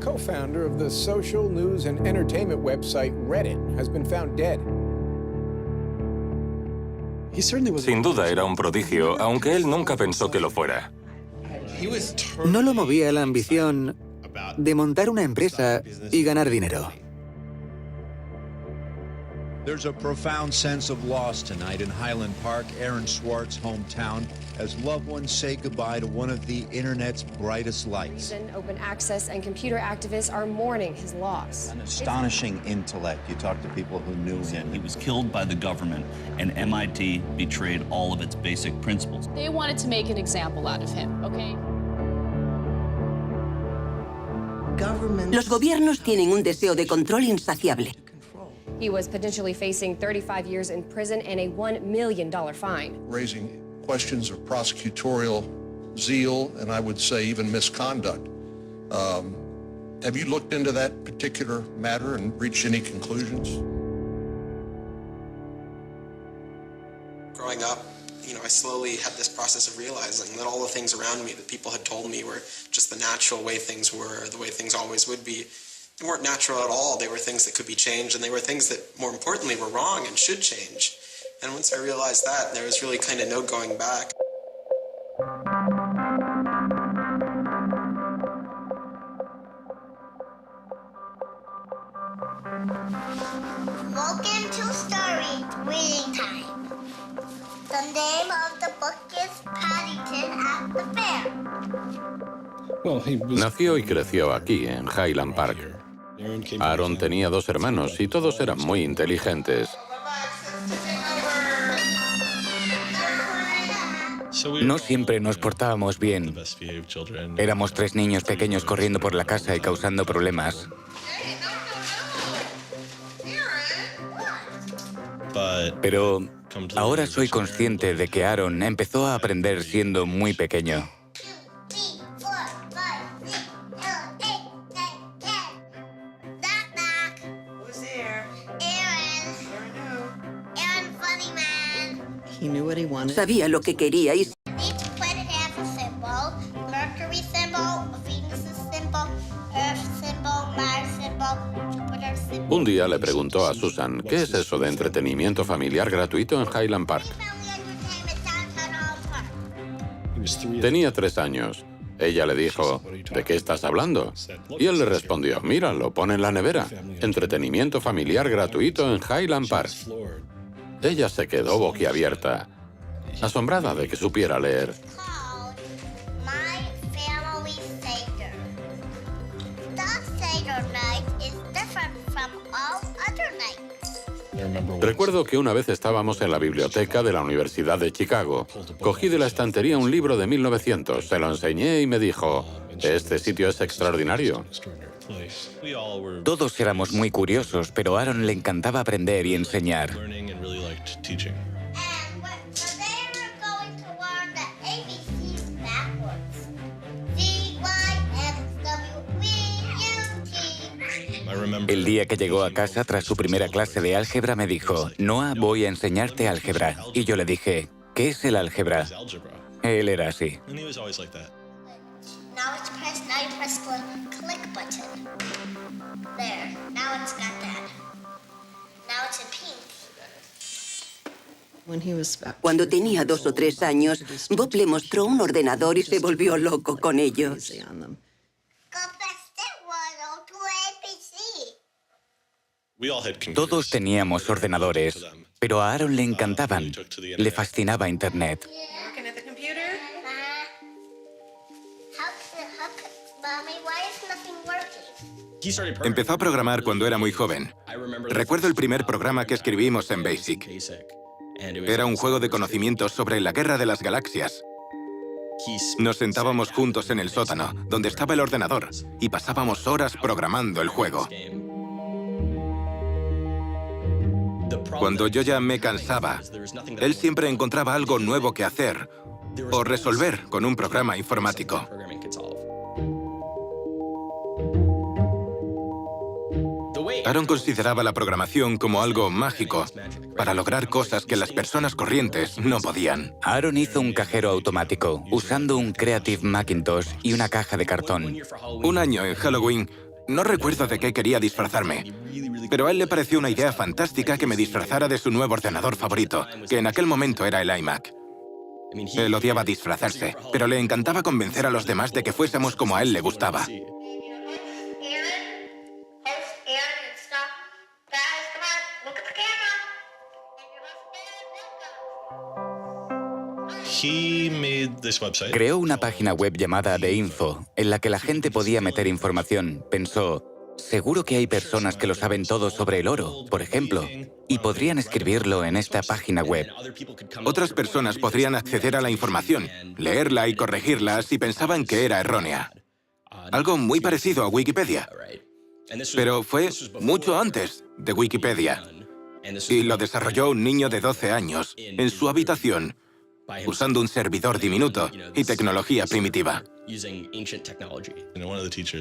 co-founder of the social news and entertainment website Reddit, has been found dead. Sin duda era un prodigio, aunque él nunca pensó que lo fuera. No lo movía la ambición de montar una empresa y ganar dinero. There's a profound sense of loss tonight in Highland Park, Aaron Swartz's hometown, as loved ones say goodbye to one of the internet's brightest lights. Open access and computer activists are mourning his loss. An astonishing intellect. You talk to people who knew him. He was killed by the government, and MIT betrayed all of its basic principles. They wanted to make an example out of him, okay? Los gobiernos tienen un deseo de control insaciable. He was potentially facing 35 years in prison and a $1 million fine. Raising questions of prosecutorial zeal and I would say even misconduct. Have you looked into that particular matter and reached any conclusions? Growing up, I slowly had this process of realizing that all the things around me that people had told me were just the natural way things were, the way things always would be. They weren't natural at all. They were things that could be changed, and they were things that, more importantly, were wrong and should change. And once I realized that, there was really kind of no going back. Welcome to Story Reading Time. The name of the book is Paddington at the Fair. Nació y creció aquí, en Highland Park. Aaron tenía 2 hermanos y todos eran muy inteligentes. No siempre nos portábamos bien. Éramos 3 niños pequeños corriendo por la casa y causando problemas. Pero ahora soy consciente de que Aaron empezó a aprender siendo muy pequeño. Sabía lo que quería y Un día le preguntó a Susan, ¿qué es eso de entretenimiento familiar gratuito en Highland Park? Tenía 3 años. Ella le dijo, ¿de qué estás hablando? Y él le respondió, mira, lo pone en la nevera. Entretenimiento familiar gratuito en Highland Park. Ella se quedó boquiabierta, asombrada de que supiera leer. Recuerdo que una vez estábamos en la biblioteca de la Universidad de Chicago. Cogí de la estantería un libro de 1900, se lo enseñé y me dijo, este sitio es extraordinario. Todos éramos muy curiosos, pero a Aaron le encantaba aprender y enseñar. El día que llegó a casa tras su primera clase de álgebra me dijo, Noah, voy a enseñarte álgebra. Y yo le dije, ¿qué es el álgebra? Él era así. Cuando tenía 2 o 3 años, Bob le mostró un ordenador y se volvió loco con ello. Todos teníamos ordenadores, pero a Aaron le encantaban. Le fascinaba Internet. Empezó a programar cuando era muy joven. Recuerdo el primer programa que escribimos en BASIC. Era un juego de conocimientos sobre la guerra de las galaxias. Nos sentábamos juntos en el sótano, donde estaba el ordenador, y pasábamos horas programando el juego. Cuando yo ya me cansaba, él siempre encontraba algo nuevo que hacer o resolver con un programa informático. Aaron consideraba la programación como algo mágico para lograr cosas que las personas corrientes no podían. Aaron hizo un cajero automático usando un Creative Macintosh y una caja de cartón. Un año en Halloween No recuerdo de qué quería disfrazarme, pero a él le pareció una idea fantástica que me disfrazara de su nuevo ordenador favorito, que en aquel momento era el iMac. Él odiaba disfrazarse, pero le encantaba convencer a los demás de que fuésemos como a él le gustaba. Creó una página web llamada The Info, en la que la gente podía meter información. Pensó, seguro que hay personas que lo saben todo sobre el oro, por ejemplo, y podrían escribirlo en esta página web. Otras personas podrían acceder a la información, leerla y corregirla si pensaban que era errónea. Algo muy parecido a Wikipedia. Pero fue mucho antes de Wikipedia. Y lo desarrolló un niño de 12 años, en su habitación, usando un servidor diminuto y tecnología primitiva.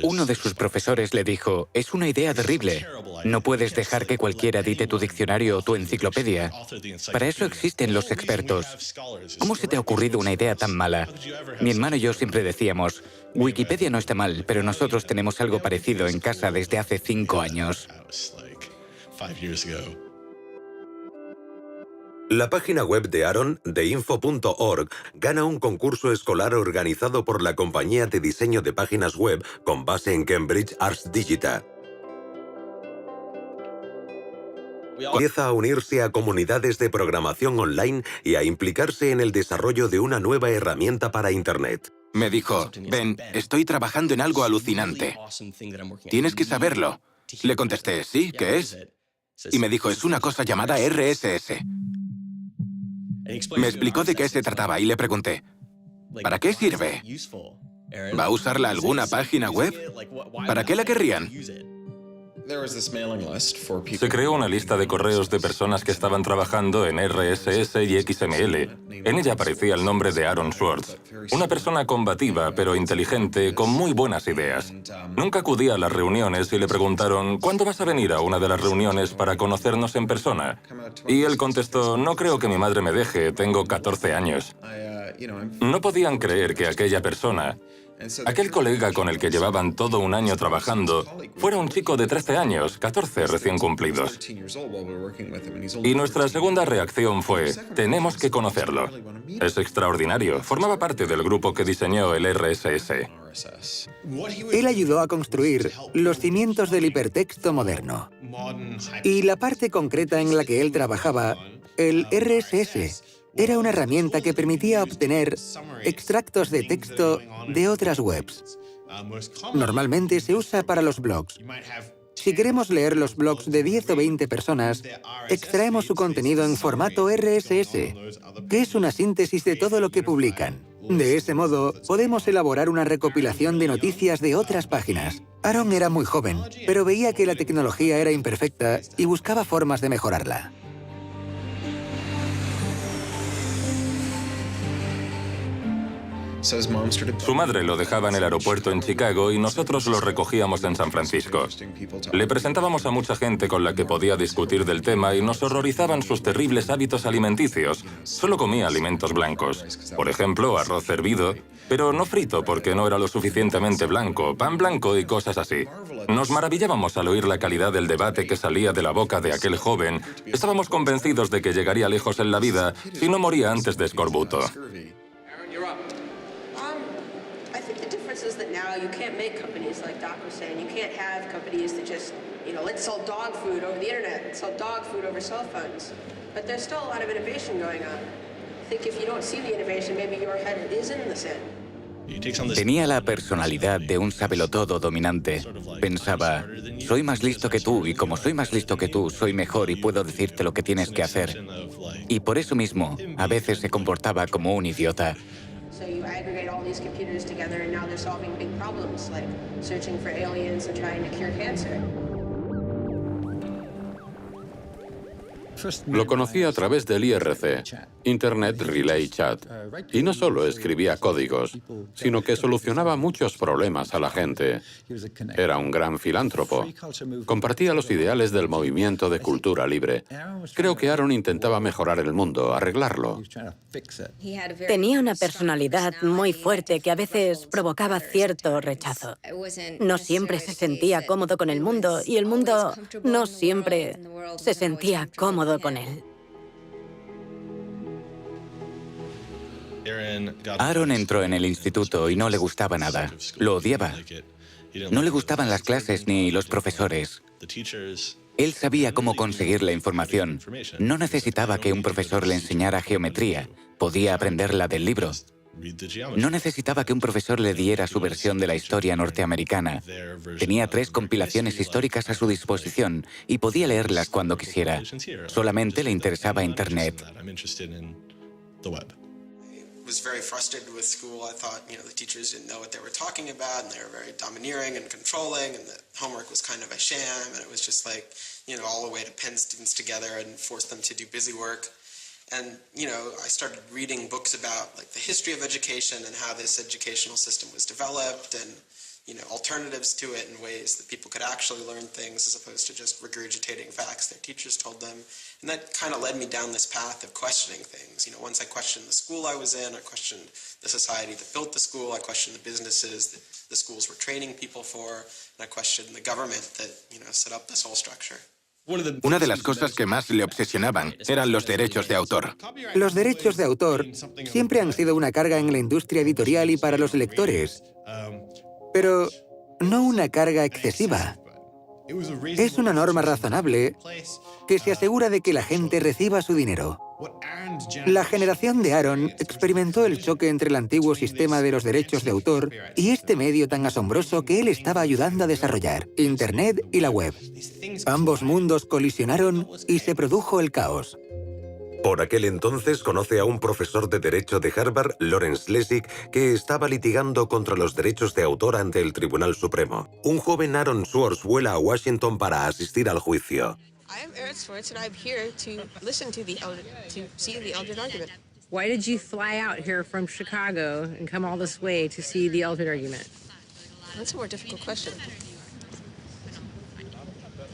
Uno de sus profesores le dijo, es una idea terrible. No puedes dejar que cualquiera edite tu diccionario o tu enciclopedia. Para eso existen los expertos. ¿Cómo se te ha ocurrido una idea tan mala? Mi hermano y yo siempre decíamos, Wikipedia no está mal, pero nosotros tenemos algo parecido en casa desde hace 5 años. La página web de Aaron, theinfo.org, gana un concurso escolar organizado por la compañía de diseño de páginas web con base en Cambridge Arts Digital. Empieza a unirse a comunidades de programación online y a implicarse en el desarrollo de una nueva herramienta para Internet. Me dijo, Ben, estoy trabajando en algo alucinante. Tienes que saberlo. Le contesté, ¿sí? ¿Qué es? Y me dijo, es una cosa llamada RSS. Me explicó de qué se trataba y le pregunté, ¿para qué sirve? ¿Va a usarla alguna página web? ¿Para qué la querrían? Se creó una lista de correos de personas que estaban trabajando en RSS y XML. En ella aparecía el nombre de Aaron Swartz, una persona combativa pero inteligente con muy buenas ideas. Nunca acudía a las reuniones y le preguntaron, ¿cuándo vas a venir a una de las reuniones para conocernos en persona? Y él contestó, no creo que mi madre me deje, tengo 14 años. No podían creer que aquella persona, aquel colega con el que llevaban todo un año trabajando, fuera un chico de 13 años, 14 recién cumplidos. Y nuestra segunda reacción fue, tenemos que conocerlo. Es extraordinario, formaba parte del grupo que diseñó el RSS. Él ayudó a construir los cimientos del hipertexto moderno. Y la parte concreta en la que él trabajaba, el RSS, era una herramienta que permitía obtener extractos de texto de otras webs. Normalmente se usa para los blogs. Si queremos leer los blogs de 10 o 20 personas, extraemos su contenido en formato RSS, que es una síntesis de todo lo que publican. De ese modo, podemos elaborar una recopilación de noticias de otras páginas. Aaron era muy joven, pero veía que la tecnología era imperfecta y buscaba formas de mejorarla. Su madre lo dejaba en el aeropuerto en Chicago y nosotros lo recogíamos en San Francisco. Le presentábamos a mucha gente con la que podía discutir del tema y nos horrorizaban sus terribles hábitos alimenticios. Solo comía alimentos blancos. Por ejemplo, arroz hervido, pero no frito porque no era lo suficientemente blanco, pan blanco y cosas así. Nos maravillábamos al oír la calidad del debate que salía de la boca de aquel joven. Estábamos convencidos de que llegaría lejos en la vida si no moría antes de escorbuto. That now you can't make companies like Doc was saying. You can't have companies that just, let's sell dog food over the internet, let's sell dog food over cell phones. But there's still a lot of innovation going on. I think if you don't see the innovation, maybe your head is in the sand. Tenía la personalidad de un sabelotodo dominante. Pensaba, soy más listo que tú y como soy más listo que tú, soy mejor y puedo decirte lo que tienes que hacer. Y por eso mismo, a veces se comportaba como un idiota. So you aggregate all these computers together and now they're solving big problems like searching for aliens and trying to cure cancer. Lo conocí a través del IRC, Internet Relay Chat, y no solo escribía códigos, sino que solucionaba muchos problemas a la gente. Era un gran filántropo. Compartía los ideales del movimiento de cultura libre. Creo que Aaron intentaba mejorar el mundo, arreglarlo. Tenía una personalidad muy fuerte que a veces provocaba cierto rechazo. No siempre se sentía cómodo con el mundo y el mundo no siempre se sentía cómodo con él. Aaron entró en el instituto y no le gustaba nada. Lo odiaba. No le gustaban las clases ni los profesores. Él sabía cómo conseguir la información. No necesitaba que un profesor le enseñara geometría. Podía aprenderla del libro. No necesitaba que un profesor le diera su versión de la historia norteamericana. Tenía 3 compilaciones históricas a su disposición y podía leerlas cuando quisiera. Solamente le interesaba Internet. Was very frustrated with school. I thought, the teachers didn't know what they were talking about, and they were very domineering and controlling, and the homework was kind of a sham, and it was just like, all a way to pin students together and force them to do busy work. And, I started reading books about the history of education and how this educational system was developed and, alternatives to it in ways that people could actually learn things as opposed to just regurgitating facts their teachers told them. And that kind of led me down this path of questioning things. Once I questioned the school I was in, I questioned the society that built the school, I questioned the businesses that the schools were training people for, and I questioned the government that, set up this whole structure. Una de las cosas que más le obsesionaban eran los derechos de autor. Los derechos de autor siempre han sido una carga en la industria editorial y para los lectores, pero no una carga excesiva. Es una norma razonable que se asegura de que la gente reciba su dinero. La generación de Aaron experimentó el choque entre el antiguo sistema de los derechos de autor y este medio tan asombroso que él estaba ayudando a desarrollar, Internet y la web. Ambos mundos colisionaron y se produjo el caos. Por aquel entonces conoce a un profesor de Derecho de Harvard, Lawrence Lessig, que estaba litigando contra los derechos de autor ante el Tribunal Supremo. Un joven Aaron Swartz vuela a Washington para asistir al juicio. I'm Aaron Swartz, and I'm here to listen to see the Eldred argument. Why did you fly out here from Chicago and come all this way to see the Eldred argument? That's a more difficult question.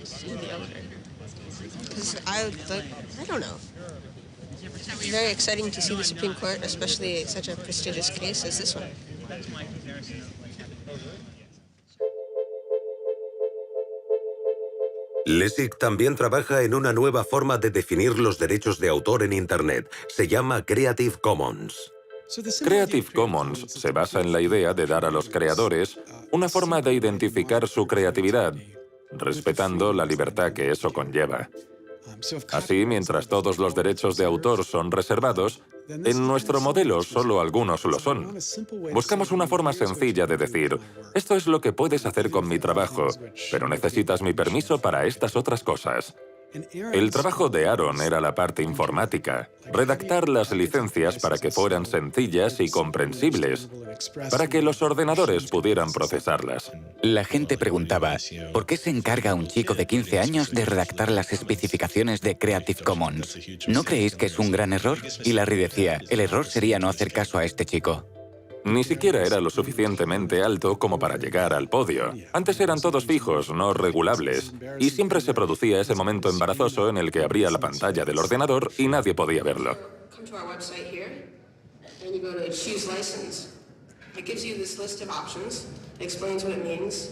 See the Eldred. Because I don't know. It's very exciting to see the Supreme Court, especially such a prestigious case as this one. Lessig también trabaja en una nueva forma de definir los derechos de autor en Internet. Se llama Creative Commons. Creative Commons se basa en la idea de dar a los creadores una forma de identificar su creatividad, respetando la libertad que eso conlleva. Así, mientras todos los derechos de autor son reservados, en nuestro modelo solo algunos lo son. Buscamos una forma sencilla de decir, esto es lo que puedes hacer con mi trabajo, pero necesitas mi permiso para estas otras cosas. El trabajo de Aaron era la parte informática, redactar las licencias para que fueran sencillas y comprensibles, para que los ordenadores pudieran procesarlas. La gente preguntaba, ¿por qué se encarga un chico de 15 años de redactar las especificaciones de Creative Commons? ¿No creéis que es un gran error? Y Larry decía, el error sería no hacer caso a este chico. Ni siquiera era lo suficientemente alto como para llegar al podio. Antes eran todos fijos, no regulables, y siempre se producía ese momento embarazoso en el que abría la pantalla del ordenador y nadie podía verlo. Come to our website here, and you go to choose license. It gives you this list of options, explains what it means,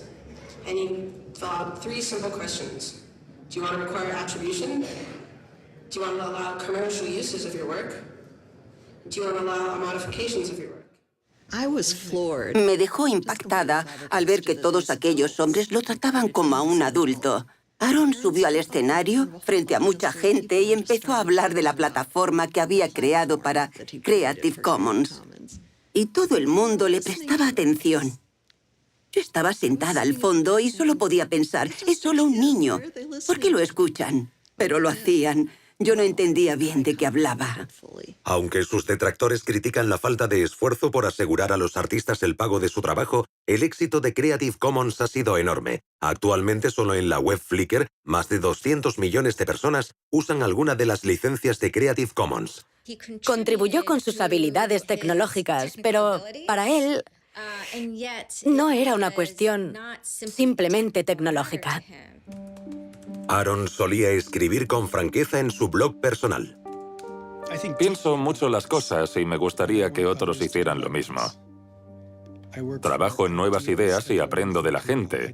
and you fill out 3 simple questions. Do you want to require attribution? Do you want to allow commercial uses of your work? Do you want to allow modifications of your work? Me dejó impactada al ver que todos aquellos hombres lo trataban como a un adulto. Aaron subió al escenario frente a mucha gente y empezó a hablar de la plataforma que había creado para Creative Commons. Y todo el mundo le prestaba atención. Yo estaba sentada al fondo y solo podía pensar, es solo un niño. ¿Por qué lo escuchan? Pero lo hacían. Yo no entendía bien de qué hablaba. Aunque sus detractores critican la falta de esfuerzo por asegurar a los artistas el pago de su trabajo, el éxito de Creative Commons ha sido enorme. Actualmente, solo en la web Flickr, más de 200 millones de personas usan alguna de las licencias de Creative Commons. Contribuyó con sus habilidades tecnológicas, pero para él no era una cuestión simplemente tecnológica. Aaron solía escribir con franqueza en su blog personal. Pienso mucho las cosas y me gustaría que otros hicieran lo mismo. Trabajo en nuevas ideas y aprendo de la gente.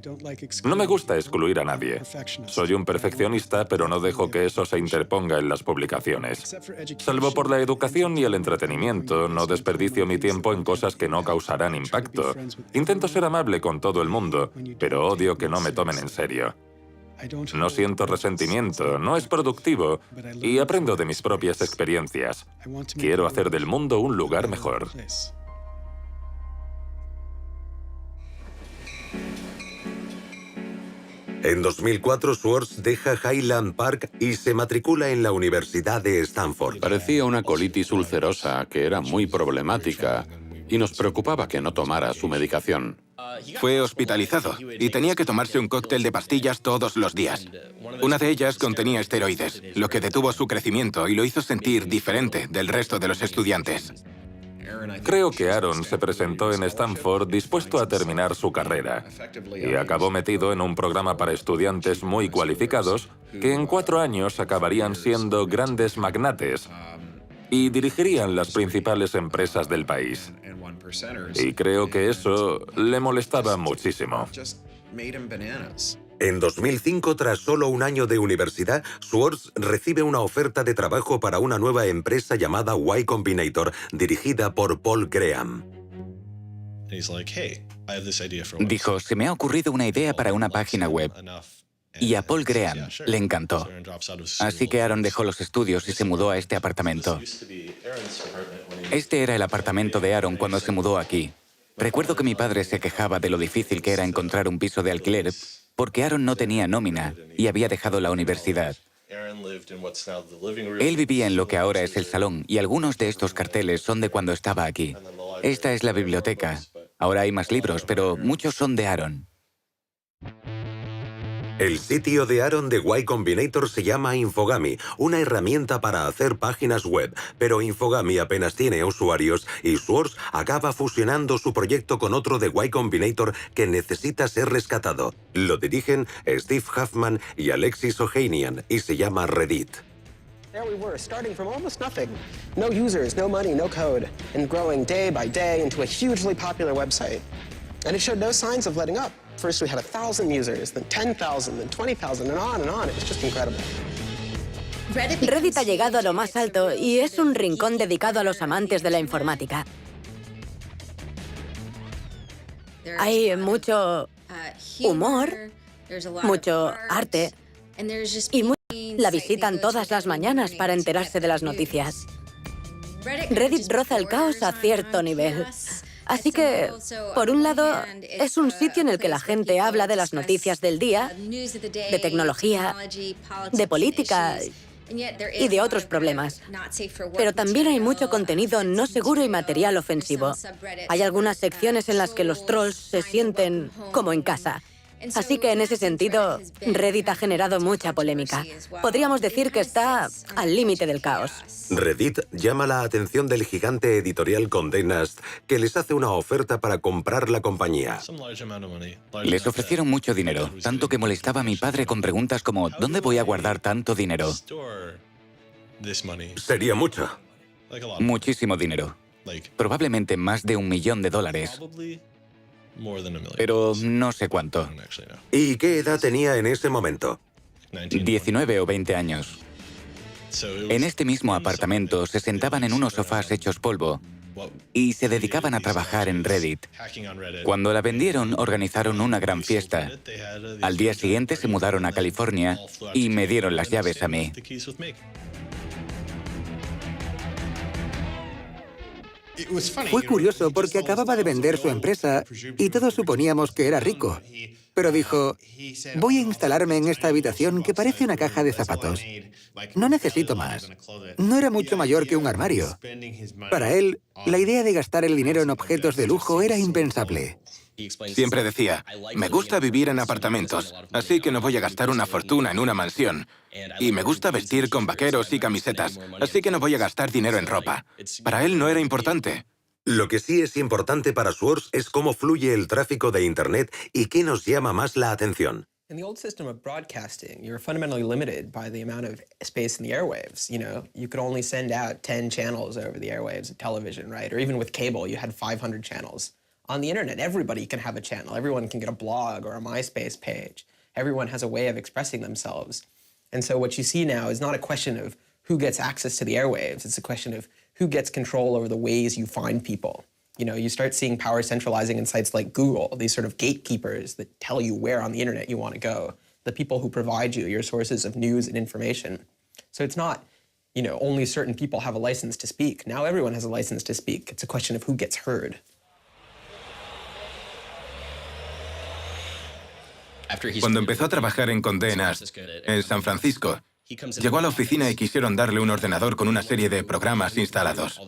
No me gusta excluir a nadie. Soy un perfeccionista, pero no dejo que eso se interponga en las publicaciones. Salvo por la educación y el entretenimiento, no desperdicio mi tiempo en cosas que no causarán impacto. Intento ser amable con todo el mundo, pero odio que no me tomen en serio. No siento resentimiento, no es productivo y aprendo de mis propias experiencias. Quiero hacer del mundo un lugar mejor. En 2004, Schwartz deja Highland Park y se matricula en la Universidad de Stanford. Parecía una colitis ulcerosa que era muy problemática y nos preocupaba que no tomara su medicación. Fue hospitalizado y tenía que tomarse un cóctel de pastillas todos los días. Una de ellas contenía esteroides, lo que detuvo su crecimiento y lo hizo sentir diferente del resto de los estudiantes. Creo que Aaron se presentó en Stanford dispuesto a terminar su carrera y acabó metido en un programa para estudiantes muy cualificados que en 4 años acabarían siendo grandes magnates y dirigirían las principales empresas del país. Y creo que eso le molestaba muchísimo. En 2005, tras solo un año de universidad, Schwartz recibe una oferta de trabajo para una nueva empresa llamada Y Combinator, dirigida por Paul Graham. Dijo, se me ha ocurrido una idea para una página web. Y a Paul Graham le encantó. Así que Aaron dejó los estudios y se mudó a este apartamento. Este era el apartamento de Aaron cuando se mudó aquí. Recuerdo que mi padre se quejaba de lo difícil que era encontrar un piso de alquiler porque Aaron no tenía nómina y había dejado la universidad. Él vivía en lo que ahora es el salón y algunos de estos carteles son de cuando estaba aquí. Esta es la biblioteca. Ahora hay más libros, pero muchos son de Aaron. El sitio de Aaron de Y Combinator se llama Infogami, una herramienta para hacer páginas web, pero Infogami apenas tiene usuarios y Schwartz acaba fusionando su proyecto con otro de Y Combinator que necesita ser rescatado. Lo dirigen Steve Huffman y Alexis Ohanian y se llama Reddit. There we were, starting from almost nothing. No users, no money, no code, and growing day by day into a hugely popular website. And it showed no signs of letting up. First we had 1,000 users, then 10,000, then 20,000, and on. It was just incredible. Reddit ha llegado a lo más alto y es un rincón dedicado a los amantes de la informática. Hay mucho humor, mucho arte y la visitan todas las mañanas para enterarse de las noticias. Reddit roza el caos a cierto nivel. Así que, por un lado, es un sitio en el que la gente habla de las noticias del día, de tecnología, de política y de otros problemas. Pero también hay mucho contenido no seguro y material ofensivo. Hay algunas secciones en las que los trolls se sienten como en casa. Así que en ese sentido, Reddit ha generado mucha polémica. Podríamos decir que está al límite del caos. Reddit llama la atención del gigante editorial Condé Nast, que les hace una oferta para comprar la compañía. Les ofrecieron mucho dinero, tanto que molestaba a mi padre con preguntas como ¿dónde voy a guardar tanto dinero? Sería mucho. Muchísimo dinero. Probablemente más de $1 millón. Pero no sé cuánto. ¿Y qué edad tenía en ese momento? 19 o 20 años. En este mismo apartamento se sentaban en unos sofás hechos polvo y se dedicaban a trabajar en Reddit. Cuando la vendieron, organizaron una gran fiesta. Al día siguiente se mudaron a California y me dieron las llaves a mí. Fue curioso porque acababa de vender su empresa y todos suponíamos que era rico. pero dijo, voy a instalarme en esta habitación que parece una caja de zapatos. No necesito más. No era mucho mayor que un armario. Para él, la idea de gastar el dinero en objetos de lujo era impensable. Siempre decía, me gusta vivir en apartamentos, así que no voy a gastar una fortuna en una mansión. Y me gusta vestir con vaqueros y camisetas, así que no voy a gastar dinero en ropa. Para él no era importante. Lo que sí es importante para Schwartz es cómo fluye el tráfico de Internet y qué nos llama más la atención. In the old system of broadcasting, you're fundamentally limited by the amount of space in the airwaves. You know, you could only send out 10 channels over the airwaves of television, right? Or even with cable, you had 500 channels. On the internet, everybody can have a channel. Everyone can get a blog or a MySpace page. Everyone has a way of expressing themselves. And so what you see now is not a question of who gets access to the airwaves. It's a question of who gets control over the ways you find people. You know, you start seeing power centralizing in sites like Google, these sort of gatekeepers that tell you where on the internet you want to go, the people who provide you your sources of news and information. So it's not, you know, only certain people have a license to speak. Now everyone has a license to speak. It's a question of who gets heard. Cuando empezó a trabajar en Condé Nast, en San Francisco, llegó a la oficina y quisieron darle un ordenador con una serie de programas instalados.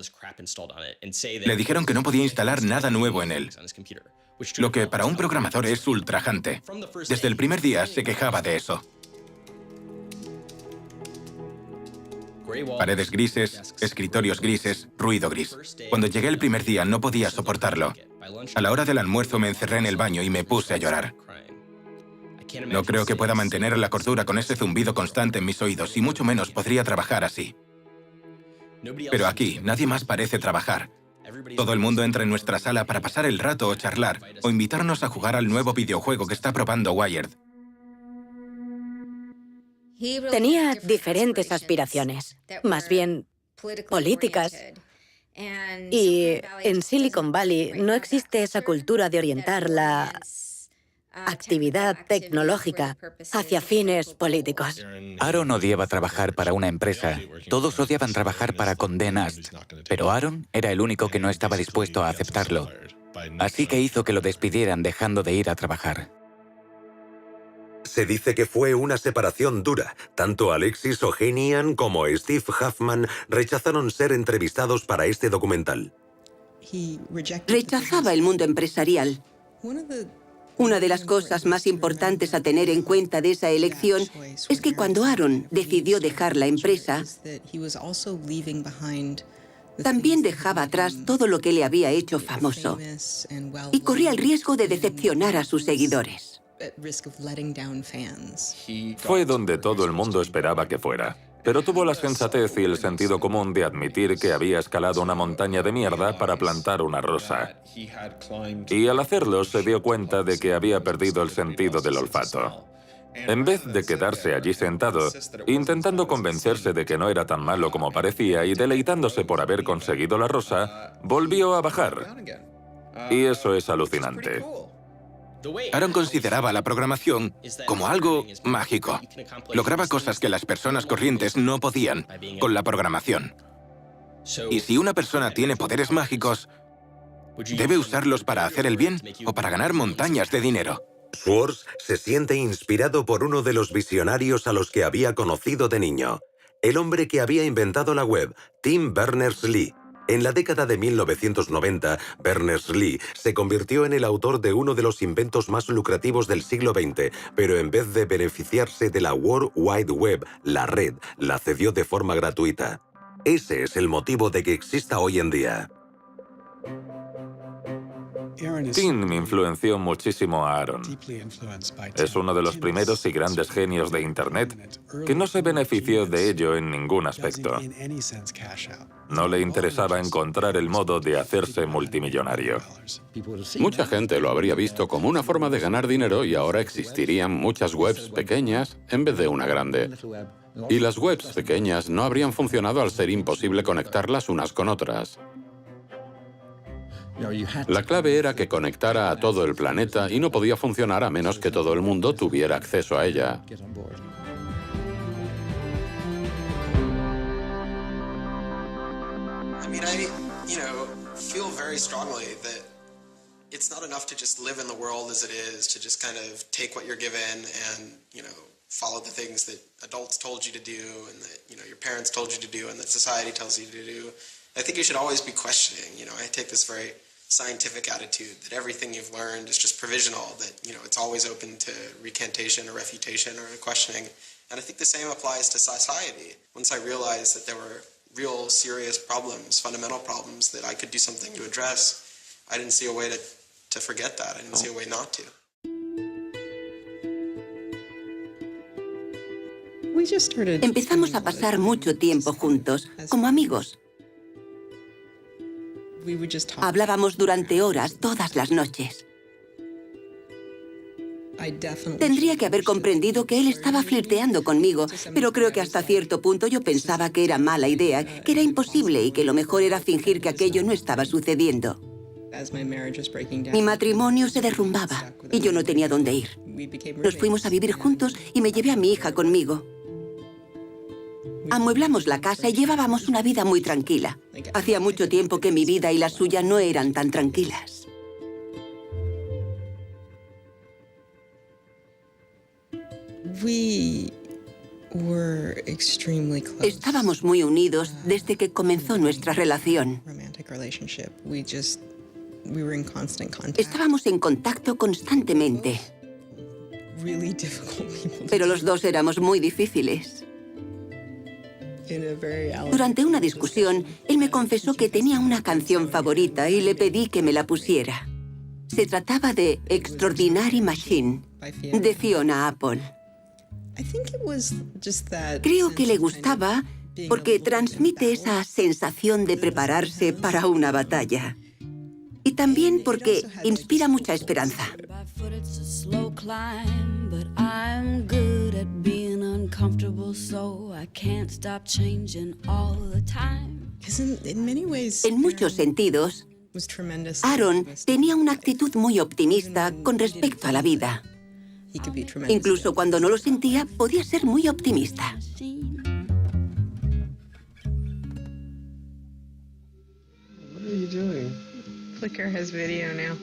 Le dijeron que no podía instalar nada nuevo en él, lo que para un programador es ultrajante. Desde el primer día se quejaba de eso. Paredes grises, escritorios grises, ruido gris. Cuando llegué el primer día no podía soportarlo. A la hora del almuerzo me encerré en el baño y me puse a llorar. No creo que pueda mantener la cordura con ese zumbido constante en mis oídos, y mucho menos podría trabajar así. Pero aquí, nadie más parece trabajar. Todo el mundo entra en nuestra sala para pasar el rato o charlar, o invitarnos a jugar al nuevo videojuego que está probando Wired. Tenía diferentes aspiraciones, más bien políticas. Y en Silicon Valley no existe esa cultura de orientar la actividad tecnológica hacia fines políticos. Aaron odiaba trabajar para una empresa. Todos odiaban trabajar para Condé Nast. Pero Aaron era el único que no estaba dispuesto a aceptarlo. Así que hizo que lo despidieran dejando de ir a trabajar. Se dice que fue una separación dura. Tanto Alexis Ohanian como Steve Huffman rechazaron ser entrevistados para este documental. Rechazaba el mundo empresarial. Una de las cosas más importantes a tener en cuenta de esa elección es que cuando Aaron decidió dejar la empresa, también dejaba atrás todo lo que le había hecho famoso y corría el riesgo de decepcionar a sus seguidores. Fue donde todo el mundo esperaba que fuera. Pero tuvo la sensatez y el sentido común de admitir que había escalado una montaña de mierda para plantar una rosa. Y al hacerlo se dio cuenta de que había perdido el sentido del olfato. En vez de quedarse allí sentado, intentando convencerse de que no era tan malo como parecía y deleitándose por haber conseguido la rosa, volvió a bajar. Y eso es alucinante. Aaron consideraba la programación como algo mágico. Lograba cosas que las personas corrientes no podían con la programación. Y si una persona tiene poderes mágicos, debe usarlos para hacer el bien o para ganar montañas de dinero. Schwartz se siente inspirado por uno de los visionarios a los que había conocido de niño. El hombre que había inventado la web, Tim Berners-Lee. En la década de 1990, Berners-Lee se convirtió en el autor de uno de los inventos más lucrativos del siglo XX, pero en vez de beneficiarse de la World Wide Web, la red, la cedió de forma gratuita. Ese es el motivo de que exista hoy en día. Tim influenció muchísimo a Aaron. Es uno de los primeros y grandes genios de Internet que no se benefició de ello en ningún aspecto. No le interesaba encontrar el modo de hacerse multimillonario. Mucha gente lo habría visto como una forma de ganar dinero y ahora existirían muchas webs pequeñas en vez de una grande. Y las webs pequeñas no habrían funcionado al ser imposible conectarlas unas con otras. La clave era que conectara a todo el planeta y no podía funcionar a menos que todo el mundo tuviera acceso a ella. I mean, I feel very strongly that it's not enough to just live in the world as it is, to just kind of take what you're given and, follow the things that adults told you to do and that, your parents told you to do and that society tells you to do. I think you should always be questioning. I take this very scientific attitude that everything you've learned is just provisional, that, it's always open to recantation or refutation or questioning. And I think the same applies to society. Once I realized that there were real serious problems, fundamental problems that I could do something to address, I didn't see a way to forget that. I didn't see a way not to. Empezamos a pasar mucho tiempo juntos, como amigos. Hablábamos durante horas, todas las noches. Tendría que haber comprendido que él estaba flirteando conmigo, pero creo que hasta cierto punto yo pensaba que era mala idea, que era imposible y que lo mejor era fingir que aquello no estaba sucediendo. Mi matrimonio se derrumbaba y yo no tenía dónde ir. Nos fuimos a vivir juntos y me llevé a mi hija conmigo. Amueblamos la casa y llevábamos una vida muy tranquila. Hacía mucho tiempo que mi vida y la suya no eran tan tranquilas. Estábamos muy unidos desde que comenzó nuestra relación. Estábamos en contacto constantemente. Pero los dos éramos muy difíciles. Durante una discusión, él me confesó que tenía una canción favorita y le pedí que me la pusiera. Se trataba de Extraordinary Machine, de Fiona Apple. Creo que le gustaba porque transmite esa sensación de prepararse para una batalla. Y también porque inspira mucha esperanza. En muchos sentidos, Aaron tenía una actitud muy optimista con respecto a la vida. Incluso cuando no lo sentía, podía ser muy optimista. Flickr has video now.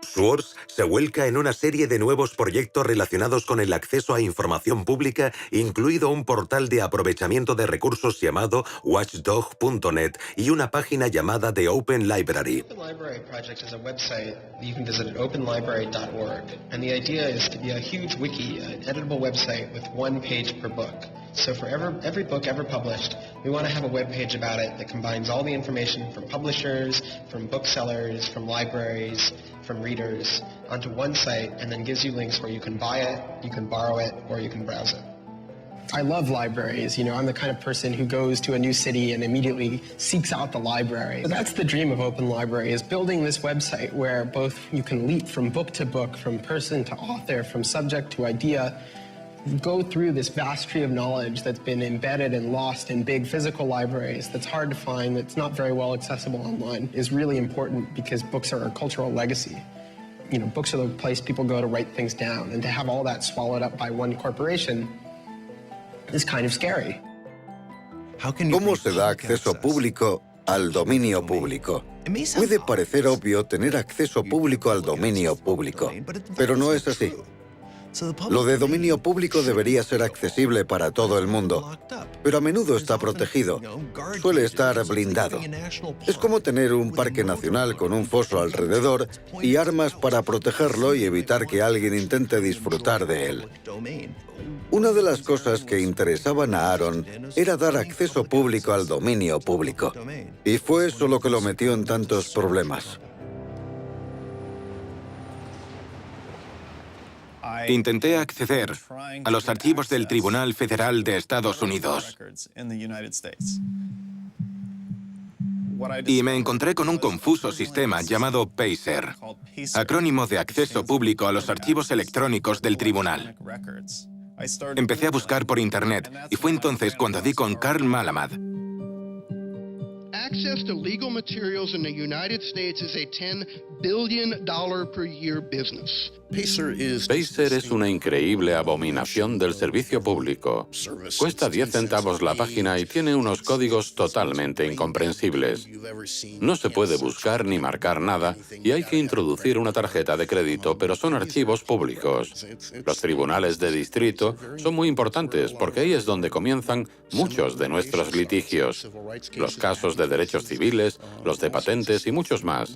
Schwartz se vuelca en una serie de nuevos proyectos relacionados con el acceso a información pública, incluido un portal de aprovechamiento de recursos llamado watchdog.net y una página llamada The Open Library. The Open Library Project is a website that you can visit at openlibrary.org, and the idea is to be a huge wiki, an editable website with one page per book. So for every book ever published, we want to have a web page about it that combines all the information from publishers, from booksellers, from libraries, from readers, onto one site, and then gives you links where you can buy it, you can borrow it, or you can browse it. I love libraries. I'm the kind of person who goes to a new city and immediately seeks out the library. That's the dream of Open Library, is building this website where both you can leap from book to book, from person to author, from subject to idea, go through this vast tree of knowledge that's been embedded and lost in big physical libraries that's hard to find, that's not very well accessible online, is really important because books are a cultural legacy. Books are the place people go to write things down, and to have all that swallowed up by one corporation is kind of scary. ¿Cómo se da acceso público al dominio público? Puede parecer obvio tener acceso público al dominio público, pero no es así. Lo de dominio público debería ser accesible para todo el mundo, pero a menudo está protegido, suele estar blindado. Es como tener un parque nacional con un foso alrededor y armas para protegerlo y evitar que alguien intente disfrutar de él. Una de las cosas que interesaban a Aaron era dar acceso público al dominio público, y fue eso lo que lo metió en tantos problemas. Intenté acceder a los archivos del Tribunal Federal de Estados Unidos. Y me encontré con un confuso sistema llamado PACER, acrónimo de acceso público a los archivos electrónicos del tribunal. Empecé a buscar por Internet y fue entonces cuando di con Carl Malamud. Access to legal materials in the United States is a $10 billion per year business. Pacer es una increíble abominación del servicio público. Cuesta 10 centavos la página y tiene unos códigos totalmente incomprensibles. No se puede buscar ni marcar nada y hay que introducir una tarjeta de crédito, pero son archivos públicos. Los tribunales de distrito son muy importantes porque ahí es donde comienzan muchos de nuestros litigios. Los casos de derechos civiles, los de patentes y muchos más.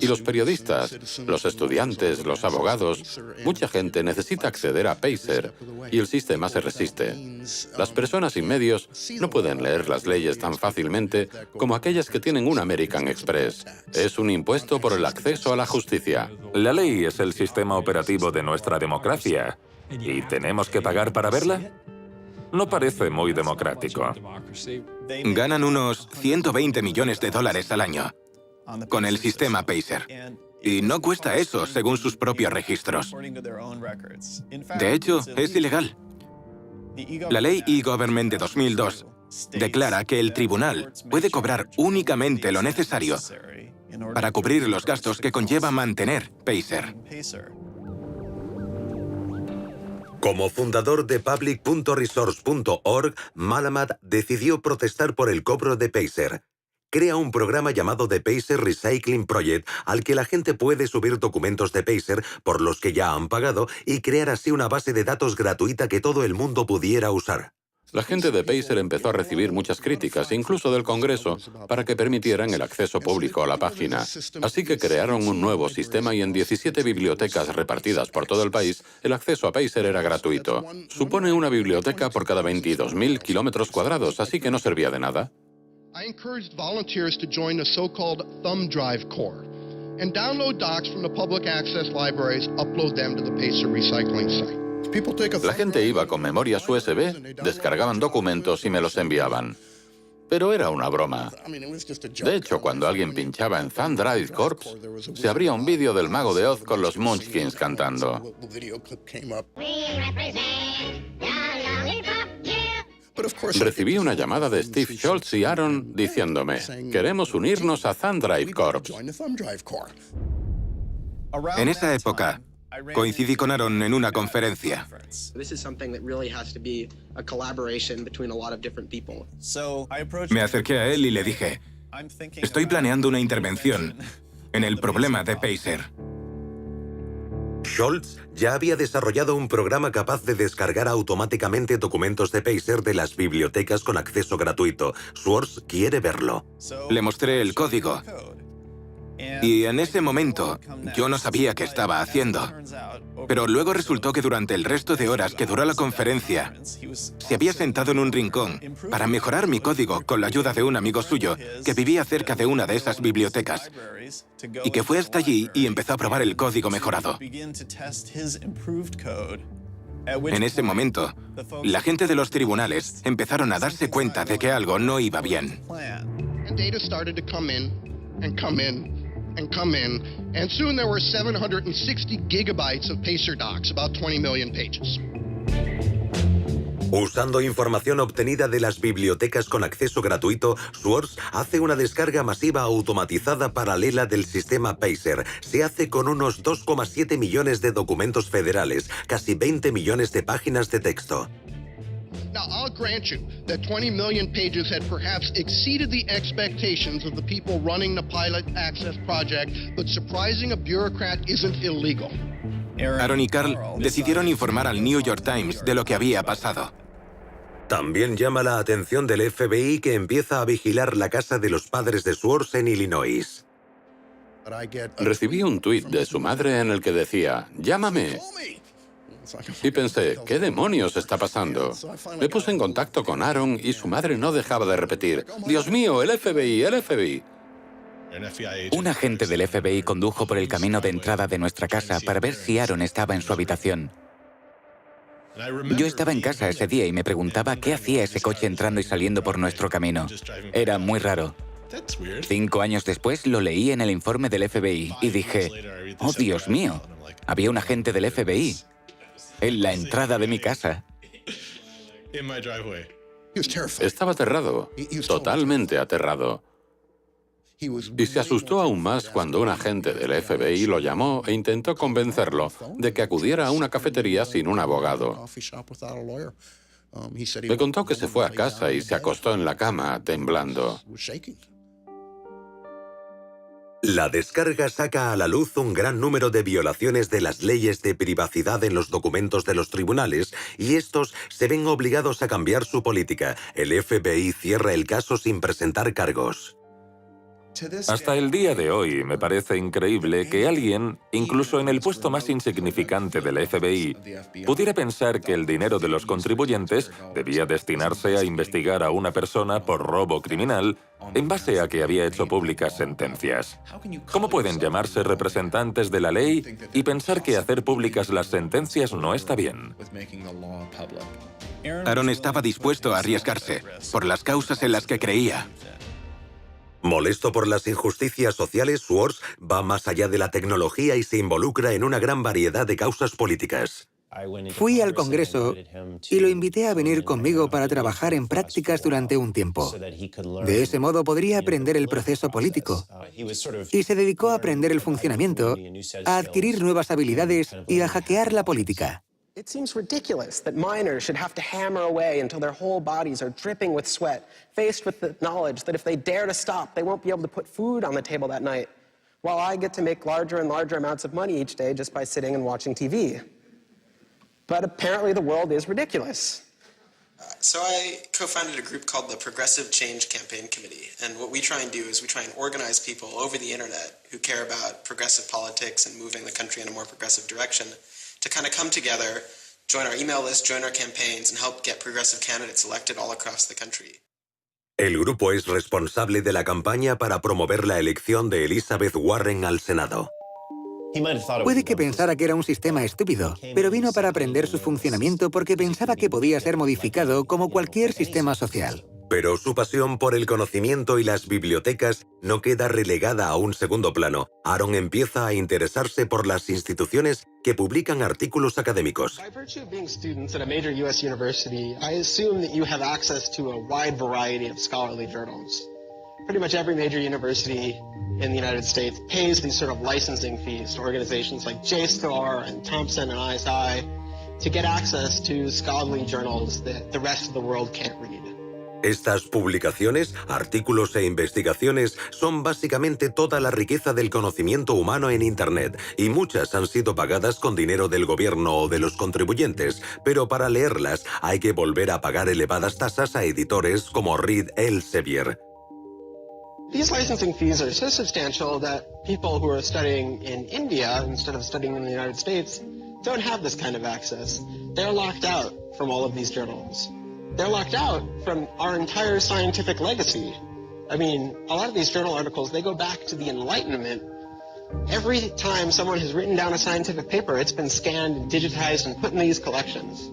Y los periodistas, los estudiantes, los abogados, mucha gente necesita acceder a Pacer y el sistema se resiste. Las personas sin medios no pueden leer las leyes tan fácilmente como aquellas que tienen un American Express. Es un impuesto por el acceso a la justicia. La ley es el sistema operativo de nuestra democracia. ¿Y tenemos que pagar para verla? No parece muy democrático. Ganan unos 120 millones de dólares al año con el sistema Pacer. Y no cuesta eso, según sus propios registros. De hecho, es ilegal. La ley e-Government de 2002 declara que el tribunal puede cobrar únicamente lo necesario para cubrir los gastos que conlleva mantener Pacer. Como fundador de public.resource.org, Malamud decidió protestar por el cobro de Pacer. Crea un programa llamado The Pacer Recycling Project al que la gente puede subir documentos de Pacer por los que ya han pagado y crear así una base de datos gratuita que todo el mundo pudiera usar. La gente de Pacer empezó a recibir muchas críticas, incluso del Congreso, para que permitieran el acceso público a la página. Así que crearon un nuevo sistema y en 17 bibliotecas repartidas por todo el país, el acceso a Pacer era gratuito. Supone una biblioteca por cada 22.000 kilómetros cuadrados, así que no servía de nada. I encouraged volunteers to join the so-called Thumb Drive Corps and download docs from the public access libraries, upload them to the Pacer Recycling site. La gente iba con memorias USB, descargaban documentos y me los enviaban. Pero era una broma. De hecho, cuando alguien pinchaba en Thumb Drive Corps, se abría un vídeo del Mago de Oz con los Munchkins cantando. Recibí una llamada de Steve Schultz y Aaron diciéndome, queremos unirnos a Thumb Drive Corps. En esa época, coincidí con Aaron en una conferencia. Me acerqué a él y le dije, estoy planeando una intervención en el problema de Pacer. Schultz ya había desarrollado un programa capaz de descargar automáticamente documentos de Pacer de las bibliotecas con acceso gratuito. Schwartz quiere verlo. Le mostré el código. Y en ese momento, yo no sabía qué estaba haciendo. Pero luego resultó que durante el resto de horas que duró la conferencia, se había sentado en un rincón para mejorar mi código con la ayuda de un amigo suyo que vivía cerca de una de esas bibliotecas y que fue hasta allí y empezó a probar el código mejorado. En ese momento, la gente de los tribunales empezaron a darse cuenta de que algo no iba bien. And come in, and soon there were 760 gigabytes of Pacer docs, about 20 million pages. Usando información obtenida de las bibliotecas con acceso gratuito, Schwartz hace una descarga masiva automatizada paralela del sistema Pacer. Se hace con unos 2,7 millones de documentos federales, casi 20 millones de páginas de texto. Now, I'll grant you that 20 million pages had perhaps exceeded the expectations of the people running the Pilot Access Project, but surprising a bureaucrat isn't illegal. Aaron y Carl decidieron informar al New York Times de lo que había pasado. También llama la atención del FBI que empieza a vigilar la casa de los padres de Schwartz en Illinois. Recibí un tuit de su madre en el que decía, «Llámame». Y pensé, ¿qué demonios está pasando? Me puse en contacto con Aaron y su madre no dejaba de repetir, «Dios mío, el FBI, el FBI». Un agente del FBI condujo por el camino de entrada de nuestra casa para ver si Aaron estaba en su habitación. Yo estaba en casa ese día y me preguntaba qué hacía ese coche entrando y saliendo por nuestro camino. Era muy raro. 5 años después lo leí en el informe del FBI y dije, «Oh, Dios mío, había un agente del FBI en la entrada de mi casa». Estaba aterrado, totalmente aterrado. Y se asustó aún más cuando un agente del FBI lo llamó e intentó convencerlo de que acudiera a una cafetería sin un abogado. Me contó que se fue a casa y se acostó en la cama, temblando. La descarga saca a la luz un gran número de violaciones de las leyes de privacidad en los documentos de los tribunales y estos se ven obligados a cambiar su política. El FBI cierra el caso sin presentar cargos. Hasta el día de hoy me parece increíble que alguien, incluso en el puesto más insignificante del FBI, pudiera pensar que el dinero de los contribuyentes debía destinarse a investigar a una persona por robo criminal en base a que había hecho públicas sentencias. ¿Cómo pueden llamarse representantes de la ley y pensar que hacer públicas las sentencias no está bien? Aaron estaba dispuesto a arriesgarse por las causas en las que creía. Molesto por las injusticias sociales, Swartz va más allá de la tecnología y se involucra en una gran variedad de causas políticas. Fui al Congreso y lo invité a venir conmigo para trabajar en prácticas durante un tiempo. De ese modo podría aprender el proceso político. Y se dedicó a aprender el funcionamiento, a adquirir nuevas habilidades y a hackear la política. It seems ridiculous that miners should have to hammer away until their whole bodies are dripping with sweat, faced with the knowledge that if they dare to stop, they won't be able to put food on the table that night, while I get to make larger and larger amounts of money each day just by sitting and watching TV. But apparently the world is ridiculous. So I co-founded a group called the Progressive Change Campaign Committee, and what we try and do is we try and organize people over the internet who care about progressive politics and moving the country in a more progressive direction to kind of come together, join our email list, join our campaigns, and help get progressive candidates elected all across the country. El grupo es responsable de la campaña para promover la elección de Elizabeth Warren al Senado. Puede que pensara que era un sistema estúpido, pero vino para aprender su funcionamiento porque pensaba que podía ser modificado como cualquier sistema social. Pero su pasión por el conocimiento y las bibliotecas no queda relegada a un segundo plano. Aaron empieza a interesarse por las instituciones que publican artículos académicos. By virtue of being students at a major U.S. university, I assume that you have access to a wide variety of scholarly journals. Pretty much every major university in the United States pays these sort of licensing fees to organizations like JSTOR and Thomson and ISI to get access to scholarly journals that the rest of the world can't read. Estas publicaciones, artículos e investigaciones son básicamente toda la riqueza del conocimiento humano en Internet, y muchas han sido pagadas con dinero del gobierno o de los contribuyentes, pero para leerlas hay que volver a pagar elevadas tasas a editores como Reed Elsevier. These licensing fees are so substantial that people who are studying in India instead of studying in the United States don't have this kind of access. They're locked out from all of these journals. They're locked out from our entire scientific legacy. I mean, a lot of these journal articles, they go back to the Enlightenment. Every time someone has written down a scientific paper, it's been scanned and digitized and put in these collections.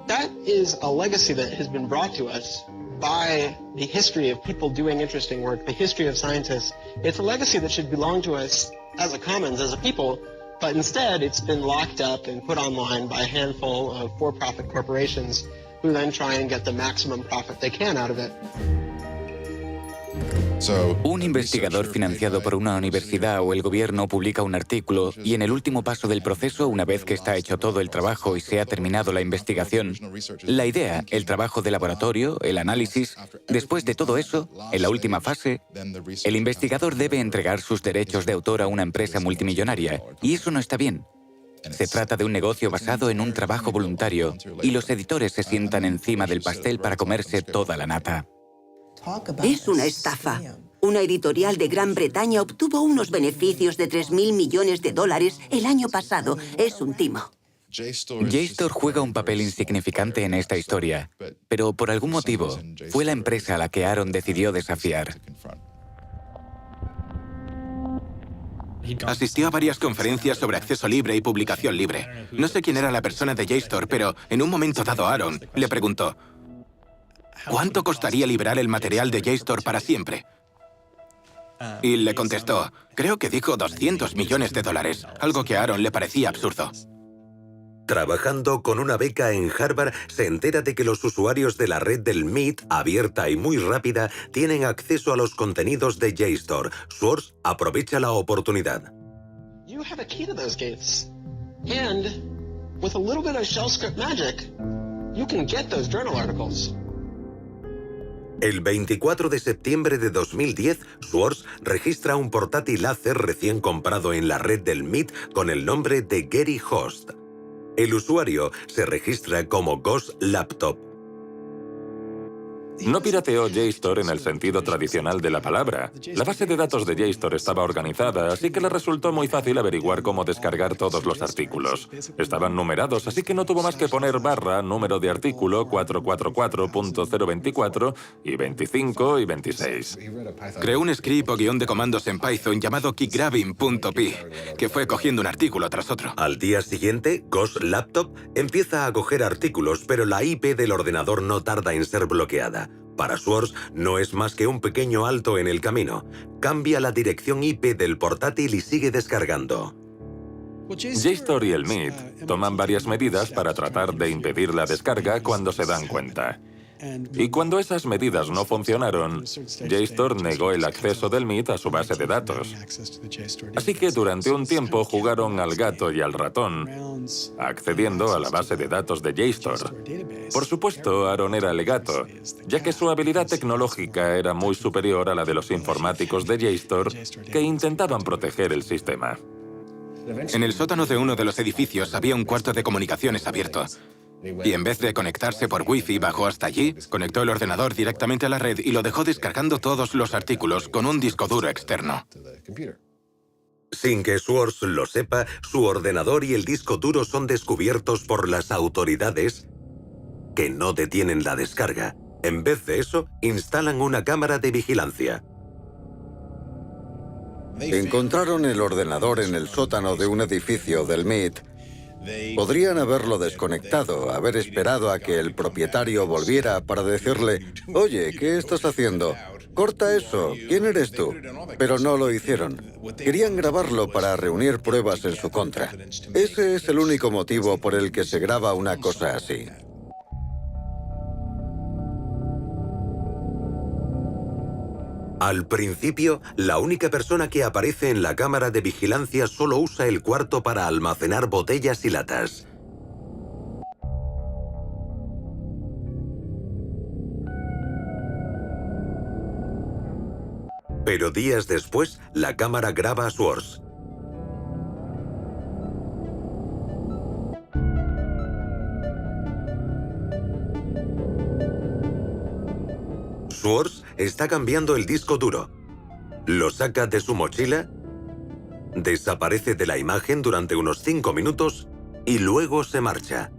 That is a legacy that has been brought to us by the history of people doing interesting work, the history of scientists. It's a legacy that should belong to us as a commons, as a people, but instead it's been locked up and put online by a handful of for-profit corporations who then try and get the maximum profit they can out of it. Un investigador financiado por una universidad o el gobierno publica un artículo y en el último paso del proceso, una vez que está hecho todo el trabajo y se ha terminado la investigación, la idea, el trabajo de laboratorio, el análisis, después de todo eso, en la última fase, el investigador debe entregar sus derechos de autor a una empresa multimillonaria, y eso no está bien. Se trata de un negocio basado en un trabajo voluntario y los editores se sientan encima del pastel para comerse toda la nata. Es una estafa. Una editorial de Gran Bretaña obtuvo unos beneficios de $3.000 millones el año pasado. Es un timo. JSTOR juega un papel insignificante en esta historia, pero por algún motivo fue la empresa a la que Aaron decidió desafiar. Asistió a varias conferencias sobre acceso libre y publicación libre. No sé quién era la persona de JSTOR, pero en un momento dado Aaron le preguntó: ¿cuánto costaría liberar el material de JSTOR para siempre? Y le contestó, creo que dijo $200 millones, algo que a Aaron le parecía absurdo. Trabajando con una beca en Harvard, se entera de que los usuarios de la red del MIT, abierta y muy rápida, tienen acceso a los contenidos de JSTOR. Schwartz aprovecha la oportunidad. You have a key to those gates. And with a little bit of shell script magic, you can get those journal articles. El 24 de septiembre de 2010, Schwartz registra un portátil láser recién comprado en la red del MIT con el nombre de Gary Host. El usuario se registra como Ghost Laptop. No pirateó JSTOR en el sentido tradicional de la palabra. La base de datos de JSTOR estaba organizada, así que le resultó muy fácil averiguar cómo descargar todos los artículos. Estaban numerados, así que no tuvo más que poner barra, número de artículo 444.024 y 25 y 26. Creó un script o guión de comandos en Python llamado keygrabbing.py, que fue cogiendo un artículo tras otro. Al día siguiente, Ghost Laptop empieza a coger artículos, pero la IP del ordenador no tarda en ser bloqueada. Para Schwartz no es más que un pequeño alto en el camino. Cambia la dirección IP del portátil y sigue descargando. JSTOR y el MIT toman varias medidas para tratar de impedir la descarga cuando se dan cuenta. Y cuando esas medidas no funcionaron, JSTOR negó el acceso del MIT a su base de datos. Así que durante un tiempo jugaron al gato y al ratón, accediendo a la base de datos de JSTOR. Por supuesto, Aaron era el gato, ya que su habilidad tecnológica era muy superior a la de los informáticos de JSTOR que intentaban proteger el sistema. En el sótano de uno de los edificios había un cuarto de comunicaciones abierto. Y en vez de conectarse por Wi-Fi, bajó hasta allí, conectó el ordenador directamente a la red y lo dejó descargando todos los artículos con un disco duro externo. Sin que Schwartz lo sepa, su ordenador y el disco duro son descubiertos por las autoridades, que no detienen la descarga. En vez de eso, instalan una cámara de vigilancia. Encontraron el ordenador en el sótano de un edificio del MIT. Podrían haberlo desconectado, haber esperado a que el propietario volviera para decirle: «Oye, ¿qué estás haciendo? Corta eso, ¿quién eres tú?». Pero no lo hicieron. Querían grabarlo para reunir pruebas en su contra. Ese es el único motivo por el que se graba una cosa así. Al principio, la única persona que aparece en la cámara de vigilancia solo usa el cuarto para almacenar botellas y latas. Pero días después, la cámara graba a Schwartz. Schwartz está cambiando el disco duro. Lo saca de su mochila, desaparece de la imagen durante unos 5 minutos y luego se marcha.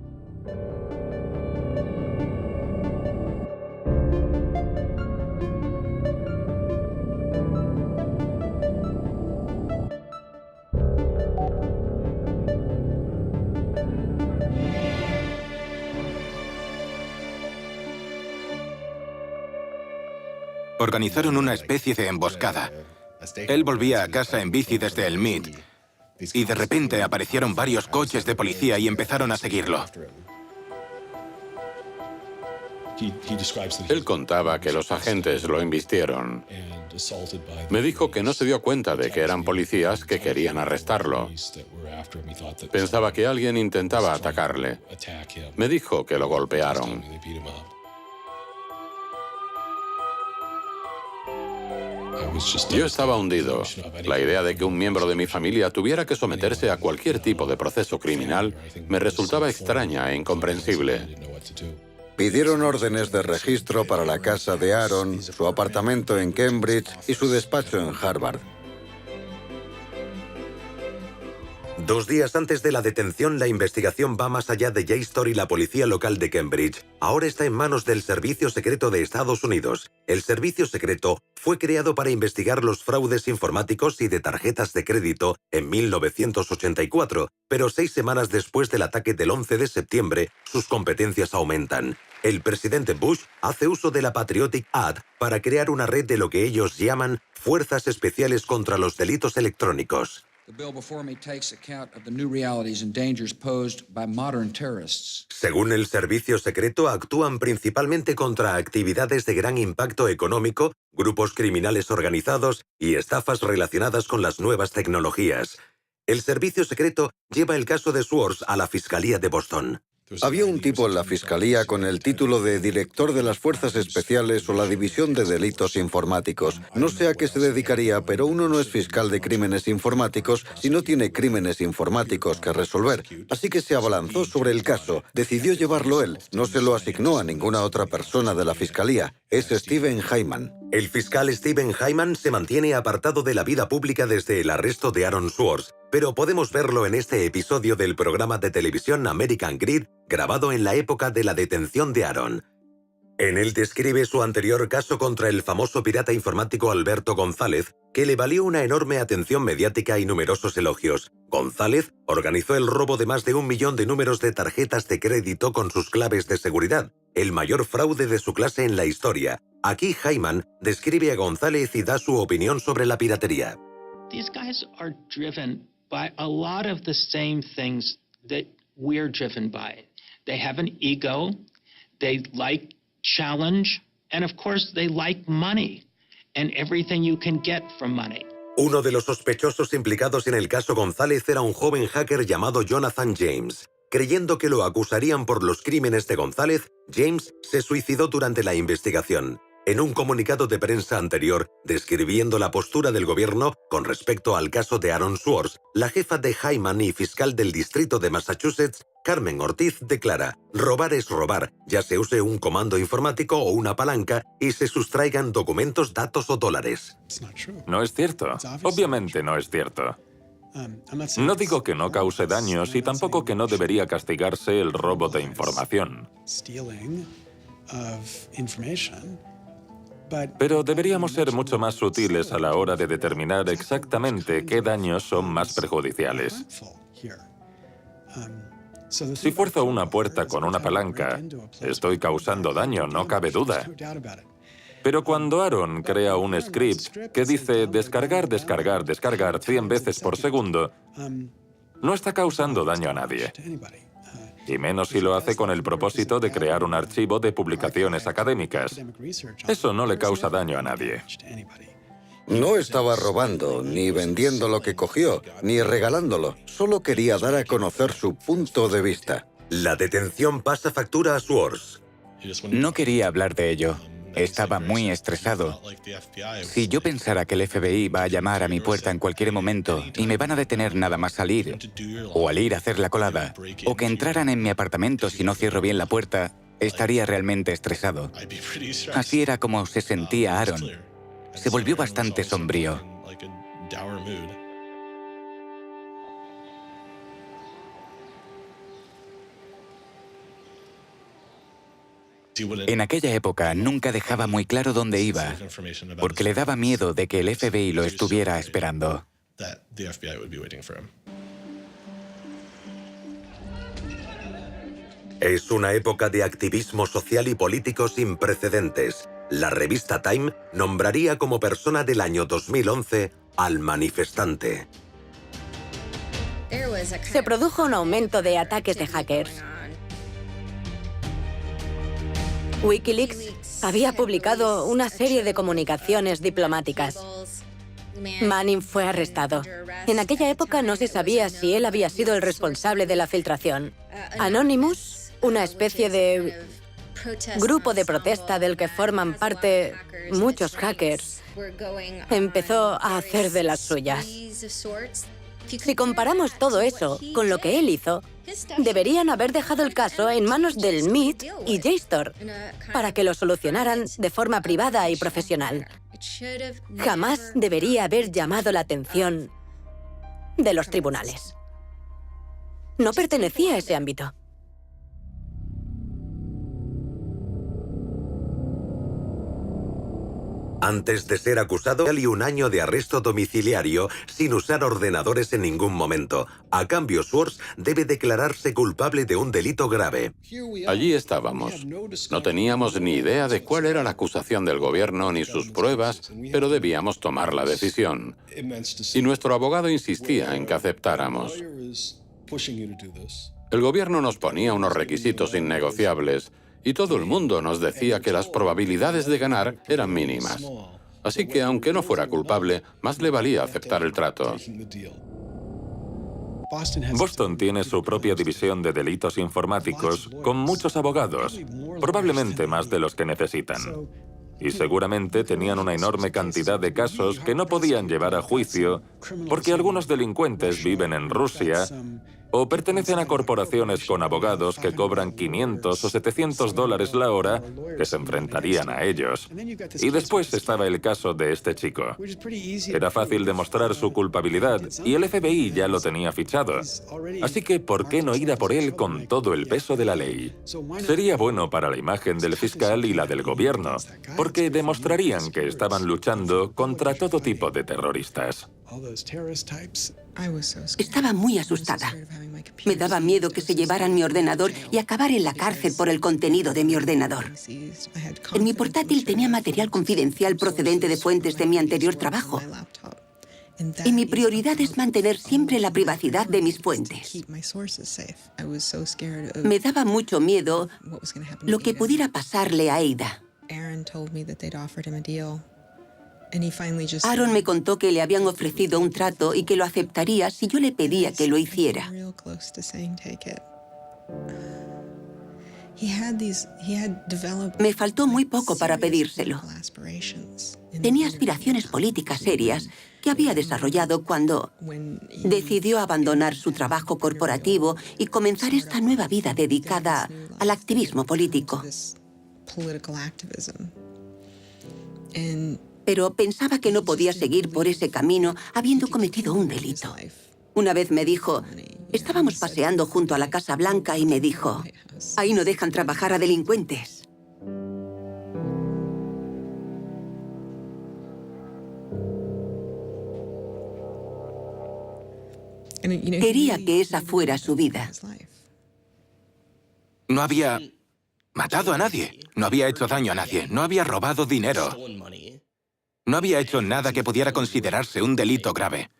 Organizaron una especie de emboscada. Él volvía a casa en bici desde el MIT y de repente aparecieron varios coches de policía y empezaron a seguirlo. Él contaba que los agentes lo embistieron. Me dijo que no se dio cuenta de que eran policías que querían arrestarlo. Pensaba que alguien intentaba atacarle. Me dijo que lo golpearon. Yo estaba hundido. La idea de que un miembro de mi familia tuviera que someterse a cualquier tipo de proceso criminal me resultaba extraña e incomprensible. Pidieron órdenes de registro para la casa de Aaron, su apartamento en Cambridge y su despacho en Harvard. 2 días antes de la detención, la investigación va más allá de JSTOR y la policía local de Cambridge. Ahora está en manos del Servicio Secreto de Estados Unidos. El Servicio Secreto fue creado para investigar los fraudes informáticos y de tarjetas de crédito en 1984, pero 6 semanas después del ataque del 11 de septiembre, sus competencias aumentan. El presidente Bush hace uso de la Patriotic Act para crear una red de lo que ellos llaman Fuerzas Especiales contra los Delitos Electrónicos. Según el servicio secreto, actúan principalmente contra actividades de gran impacto económico, grupos criminales organizados y estafas relacionadas con las nuevas tecnologías. El servicio secreto lleva el caso de Swords a la Fiscalía de Boston. Había un tipo en la fiscalía con el título de director de las Fuerzas Especiales o la División de Delitos Informáticos. No sé a qué se dedicaría, pero uno no es fiscal de crímenes informáticos si no tiene crímenes informáticos que resolver. Así que se abalanzó sobre el caso, decidió llevarlo él, no se lo asignó a ninguna otra persona de la fiscalía. Es Steven Hyman. El fiscal Steven Hyman se mantiene apartado de la vida pública desde el arresto de Aaron Swartz, pero podemos verlo en este episodio del programa de televisión American Greed, grabado en la época de la detención de Aaron. En él describe su anterior caso contra el famoso pirata informático Alberto González, que le valió una enorme atención mediática y numerosos elogios. González organizó el robo de más de 1 millón de números de tarjetas de crédito con sus claves de seguridad, el mayor fraude de su clase en la historia. Aquí Hyman describe a González y da su opinión sobre la piratería. These guys are driven by a lot of the same things that we're driven by. They have an ego, they like challenge, and of course they like money and everything you can get from money. Uno de los sospechosos implicados en el caso González era un joven hacker llamado Jonathan James. Creyendo que lo acusarían por los crímenes de González, James se suicidó durante la investigación. En un comunicado de prensa anterior, describiendo la postura del gobierno con respecto al caso de Aaron Swartz, la jefa de Hyman y fiscal del distrito de Massachusetts, Carmen Ortiz, declara: robar es robar, ya se use un comando informático o una palanca y se sustraigan documentos, datos o dólares. No es cierto. Obviamente no es cierto. No digo que no cause daños y tampoco que no debería castigarse el robo de información. Pero deberíamos ser mucho más sutiles a la hora de determinar exactamente qué daños son más perjudiciales. Si fuerzo una puerta con una palanca, estoy causando daño, no cabe duda. Pero cuando Aaron crea un script que dice descargar, descargar, descargar 100 veces por segundo, no está causando daño a nadie. Y menos si lo hace con el propósito de crear un archivo de publicaciones académicas. Eso no le causa daño a nadie. No estaba robando, ni vendiendo lo que cogió, ni regalándolo. Solo quería dar a conocer su punto de vista. La detención pasa factura a Swartz. No quería hablar de ello. Estaba muy estresado. Si yo pensara que el FBI va a llamar a mi puerta en cualquier momento y me van a detener nada más salir, o al ir a hacer la colada, o que entraran en mi apartamento si no cierro bien la puerta, estaría realmente estresado. Así era como se sentía Aaron. Se volvió bastante sombrío. En aquella época nunca dejaba muy claro dónde iba, porque le daba miedo de que el FBI lo estuviera esperando. Es una época de activismo social y político sin precedentes. La revista Time nombraría como persona del año 2011 al manifestante. Se produjo un aumento de ataques de hackers. Wikileaks había publicado una serie de comunicaciones diplomáticas. Manning fue arrestado. En aquella época no se sabía si él había sido el responsable de la filtración. Anonymous, una especie de grupo de protesta del que forman parte muchos hackers, empezó a hacer de las suyas. Si comparamos todo eso con lo que él hizo, deberían haber dejado el caso en manos del MIT y JSTOR para que lo solucionaran de forma privada y profesional. Jamás debería haber llamado la atención de los tribunales. No pertenecía a ese ámbito. Antes de ser acusado, y 1 año de arresto domiciliario sin usar ordenadores en ningún momento. A cambio, Schwartz debe declararse culpable de un delito grave. Allí estábamos. No teníamos ni idea de cuál era la acusación del gobierno ni sus pruebas, pero debíamos tomar la decisión. Y nuestro abogado insistía en que aceptáramos. El gobierno nos ponía unos requisitos innegociables y todo el mundo nos decía que las probabilidades de ganar eran mínimas. Así que, aunque no fuera culpable, más le valía aceptar el trato. Boston tiene su propia división de delitos informáticos con muchos abogados, probablemente más de los que necesitan. Y seguramente tenían una enorme cantidad de casos que no podían llevar a juicio porque algunos delincuentes viven en Rusia o pertenecen a corporaciones con abogados que cobran 500 o 700 dólares la hora que se enfrentarían a ellos. Y después estaba el caso de este chico. Era fácil demostrar su culpabilidad y el FBI ya lo tenía fichado. Así que, ¿por qué no ir a por él con todo el peso de la ley? Sería bueno para la imagen del fiscal y la del gobierno, porque demostrarían que estaban luchando contra todo tipo de terroristas. Estaba muy asustada. Me daba miedo que se llevaran mi ordenador y acabar en la cárcel por el contenido de mi ordenador. En mi portátil tenía material confidencial procedente de fuentes de mi anterior trabajo. Y mi prioridad es mantener siempre la privacidad de mis fuentes. Me daba mucho miedo lo que pudiera pasarle a Ada. Aaron me contó que le habían ofrecido un trato y que lo aceptaría si yo le pedía que lo hiciera. Me faltó muy poco para pedírselo. Tenía aspiraciones políticas serias que había desarrollado cuando decidió abandonar su trabajo corporativo y comenzar esta nueva vida dedicada al activismo político. Pero pensaba que no podía seguir por ese camino habiendo cometido un delito. Una vez me dijo, estábamos paseando junto a la Casa Blanca y me dijo, ahí no dejan trabajar a delincuentes. Quería que esa fuera su vida. No había matado a nadie, no había hecho daño a nadie, no había robado dinero. No había hecho nada que pudiera considerarse un delito grave.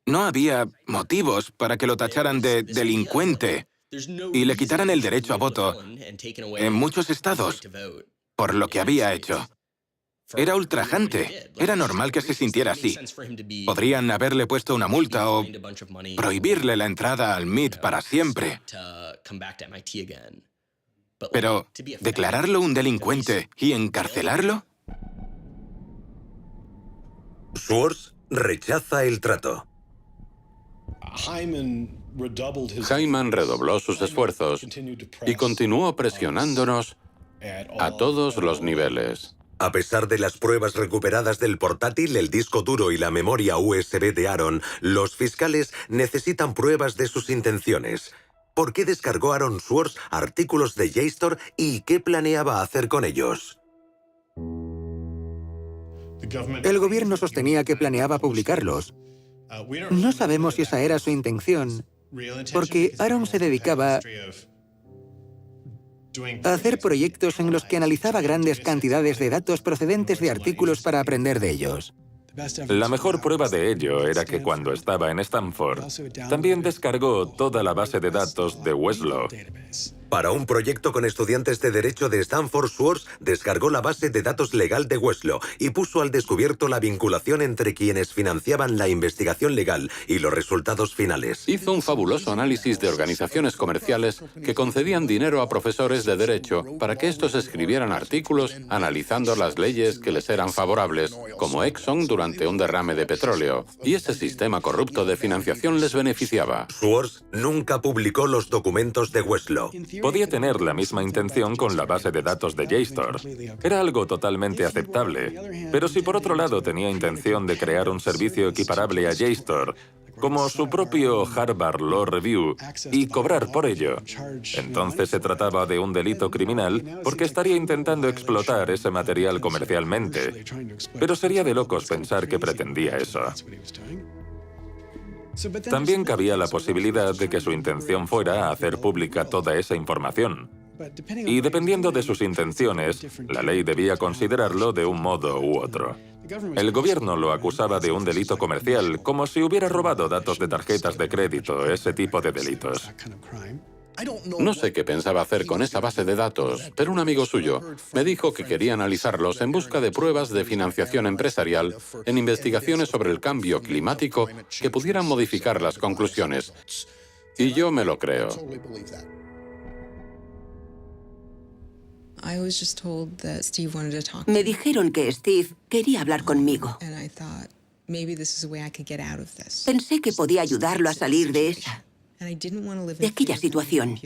No había motivos para que lo tacharan de delincuente y le quitaran el derecho a voto en muchos estados por lo que había hecho. Era ultrajante. Era normal que se sintiera así. Podrían haberle puesto una multa o prohibirle la entrada al MIT para siempre. Pero, ¿declararlo un delincuente y encarcelarlo? Schwartz rechaza el trato. Hyman redobló sus esfuerzos y continuó presionándonos a todos los niveles. A pesar de las pruebas recuperadas del portátil, el disco duro y la memoria USB de Aaron, los fiscales necesitan pruebas de sus intenciones. ¿Por qué descargó Aaron Swartz artículos de JSTOR y qué planeaba hacer con ellos? El gobierno sostenía que planeaba publicarlos. No sabemos si esa era su intención, porque Aaron se dedicaba a hacer proyectos en los que analizaba grandes cantidades de datos procedentes de artículos para aprender de ellos. La mejor prueba de ello era que cuando estaba en Stanford, también descargó toda la base de datos de Westlaw. Para un proyecto con estudiantes de Derecho de Stanford, Schwartz descargó la base de datos legal de Westlaw y puso al descubierto la vinculación entre quienes financiaban la investigación legal y los resultados finales. Hizo un fabuloso análisis de organizaciones comerciales que concedían dinero a profesores de Derecho para que estos escribieran artículos analizando las leyes que les eran favorables, como Exxon durante un derrame de petróleo, y ese sistema corrupto de financiación les beneficiaba. Schwartz nunca publicó los documentos de Westlaw. Podía tener la misma intención con la base de datos de JSTOR. Era algo totalmente aceptable. Pero si por otro lado tenía intención de crear un servicio equiparable a JSTOR, como su propio Harvard Law Review, y cobrar por ello. Entonces se trataba de un delito criminal porque estaría intentando explotar ese material comercialmente. Pero sería de locos pensar que pretendía eso. También cabía la posibilidad de que su intención fuera hacer pública toda esa información. Y dependiendo de sus intenciones, la ley debía considerarlo de un modo u otro. El gobierno lo acusaba de un delito comercial, como si hubiera robado datos de tarjetas de crédito, ese tipo de delitos. No sé qué pensaba hacer con esa base de datos, pero un amigo suyo me dijo que quería analizarlos en busca de pruebas de financiación empresarial en investigaciones sobre el cambio climático que pudieran modificar las conclusiones. Y yo me lo creo. Me dijeron que Steve quería hablar conmigo. Pensé que podía ayudarlo a salir de aquella situación.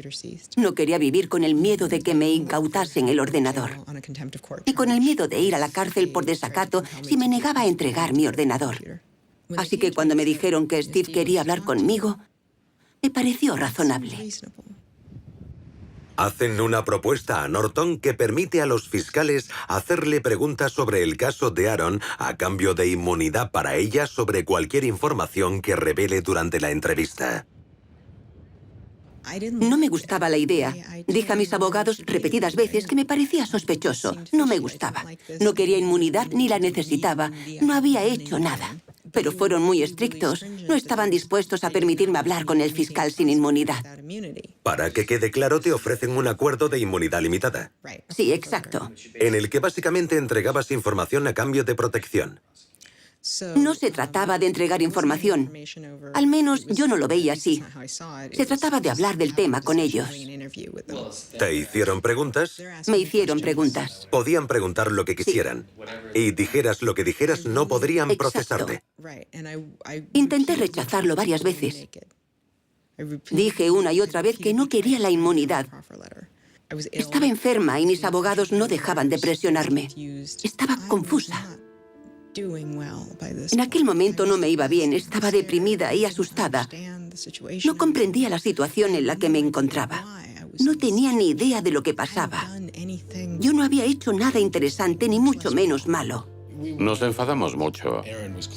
No quería vivir con el miedo de que me incautasen el ordenador, y con el miedo de ir a la cárcel por desacato si me negaba a entregar mi ordenador. Así que cuando me dijeron que Steve quería hablar conmigo, me pareció razonable. Hacen una propuesta a Norton que permite a los fiscales hacerle preguntas sobre el caso de Aaron a cambio de inmunidad para ella sobre cualquier información que revele durante la entrevista. No me gustaba la idea. Dije a mis abogados repetidas veces que me parecía sospechoso. No me gustaba. No quería inmunidad ni la necesitaba. No había hecho nada. Pero fueron muy estrictos. No estaban dispuestos a permitirme hablar con el fiscal sin inmunidad. Para que quede claro, te ofrecen un acuerdo de inmunidad limitada. Sí, exacto. En el que básicamente entregabas información a cambio de protección. No se trataba de entregar información. Al menos yo no lo veía así. Se trataba de hablar del tema con ellos. ¿Te hicieron preguntas? Me hicieron preguntas. Podían preguntar lo que quisieran. Y dijeras lo que dijeras, no podrían procesarte. Intenté rechazarlo varias veces. Dije una y otra vez que no quería la inmunidad. Estaba enferma y mis abogados no dejaban de presionarme. Estaba confusa. En aquel momento no me iba bien, estaba deprimida y asustada. No comprendía la situación en la que me encontraba. No tenía ni idea de lo que pasaba. Yo no había hecho nada interesante, ni mucho menos malo. Nos enfadamos mucho.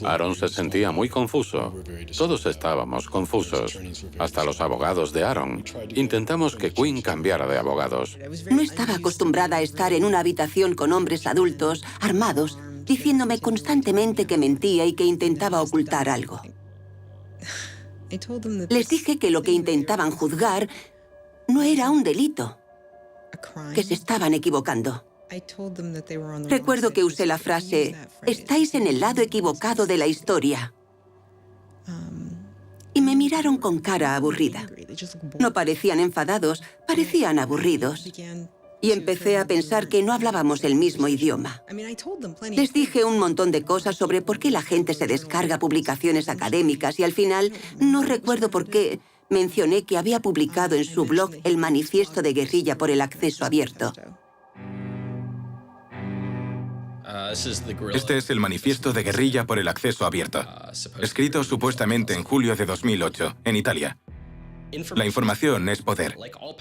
Aaron se sentía muy confuso. Todos estábamos confusos. Hasta los abogados de Aaron. Intentamos que Quinn cambiara de abogados. No estaba acostumbrada a estar en una habitación con hombres adultos, armados, diciéndome constantemente que mentía y que intentaba ocultar algo. Les dije que lo que intentaban juzgar no era un delito, que se estaban equivocando. Recuerdo que usé la frase, estáis en el lado equivocado de la historia. Y me miraron con cara aburrida. No parecían enfadados, parecían aburridos. Y empecé a pensar que no hablábamos el mismo idioma. Les dije un montón de cosas sobre por qué la gente se descarga publicaciones académicas y al final, no recuerdo por qué, mencioné que había publicado en su blog el manifiesto de guerrilla por el acceso abierto. Este es el manifiesto de guerrilla por el acceso abierto, escrito supuestamente en julio de 2008, en Italia. La información es poder,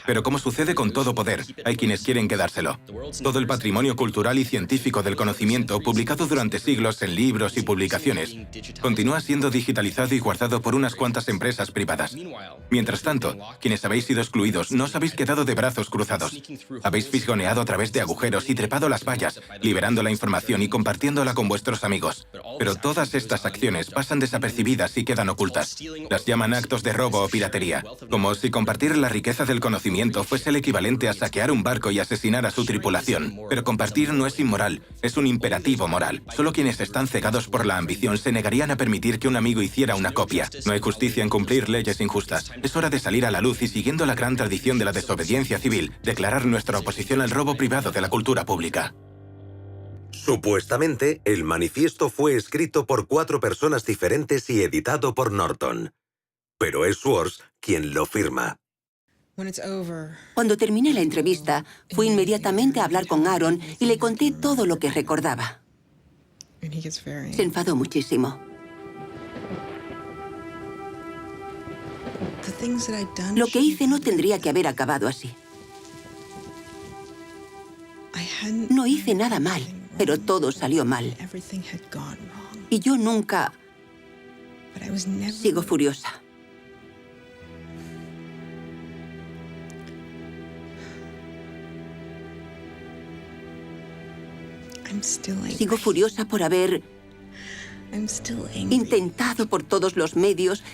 pero como sucede con todo poder, hay quienes quieren quedárselo. Todo el patrimonio cultural y científico del conocimiento, publicado durante siglos en libros y publicaciones, continúa siendo digitalizado y guardado por unas cuantas empresas privadas. Mientras tanto, quienes habéis sido excluidos no os habéis quedado de brazos cruzados. Habéis fisgoneado a través de agujeros y trepado las vallas, liberando la información y compartiéndola con vuestros amigos. Pero todas estas acciones pasan desapercibidas y quedan ocultas. Las llaman actos de robo o piratería. Como si compartir la riqueza del conocimiento fuese el equivalente a saquear un barco y asesinar a su tripulación. Pero compartir no es inmoral, es un imperativo moral. Solo quienes están cegados por la ambición se negarían a permitir que un amigo hiciera una copia. No hay justicia en cumplir leyes injustas. Es hora de salir a la luz y, siguiendo la gran tradición de la desobediencia civil, declarar nuestra oposición al robo privado de la cultura pública. Supuestamente, el manifiesto fue escrito por 4 personas diferentes y editado por Norton. Pero es Schwartz quien lo firma. Cuando terminé la entrevista, fui inmediatamente a hablar con Aaron y le conté todo lo que recordaba. Se enfadó muchísimo. Lo que hice no tendría que haber acabado así. No hice nada mal, pero todo salió mal. Y yo nunca... Sigo furiosa. Sigo furiosa por haber intentado por todos los medios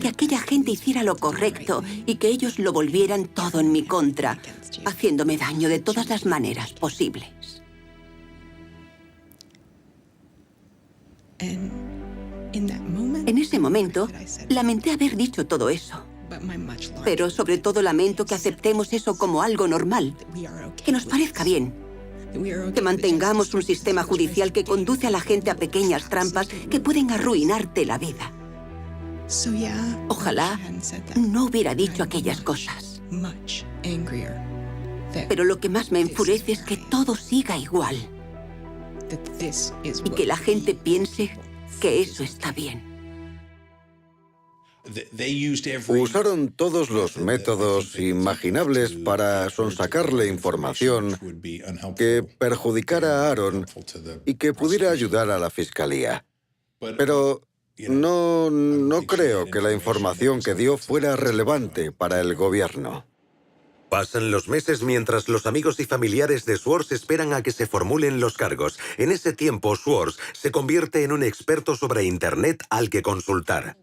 que aquella gente hiciera lo correcto y que ellos lo volvieran todo en mi contra, haciéndome daño de todas las maneras posibles. En ese momento, lamenté haber dicho todo eso. Pero sobre todo lamento que aceptemos eso como algo normal, que nos parezca bien. Que mantengamos un sistema judicial que conduce a la gente a pequeñas trampas que pueden arruinarte la vida. Ojalá no hubiera dicho aquellas cosas. Pero lo que más me enfurece es que todo siga igual. Y que la gente piense que eso está bien. Usaron todos los métodos imaginables para sonsacarle información que perjudicara a Aaron y que pudiera ayudar a la fiscalía. Pero no creo que la información que dio fuera relevante para el gobierno. Pasan los meses mientras los amigos y familiares de Swords esperan a que se formulen los cargos. En ese tiempo, Swords se convierte en un experto sobre Internet al que consultar.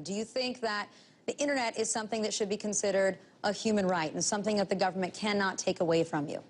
Do you think that the internet is something that should be considered a human right and something that the government cannot take away from you?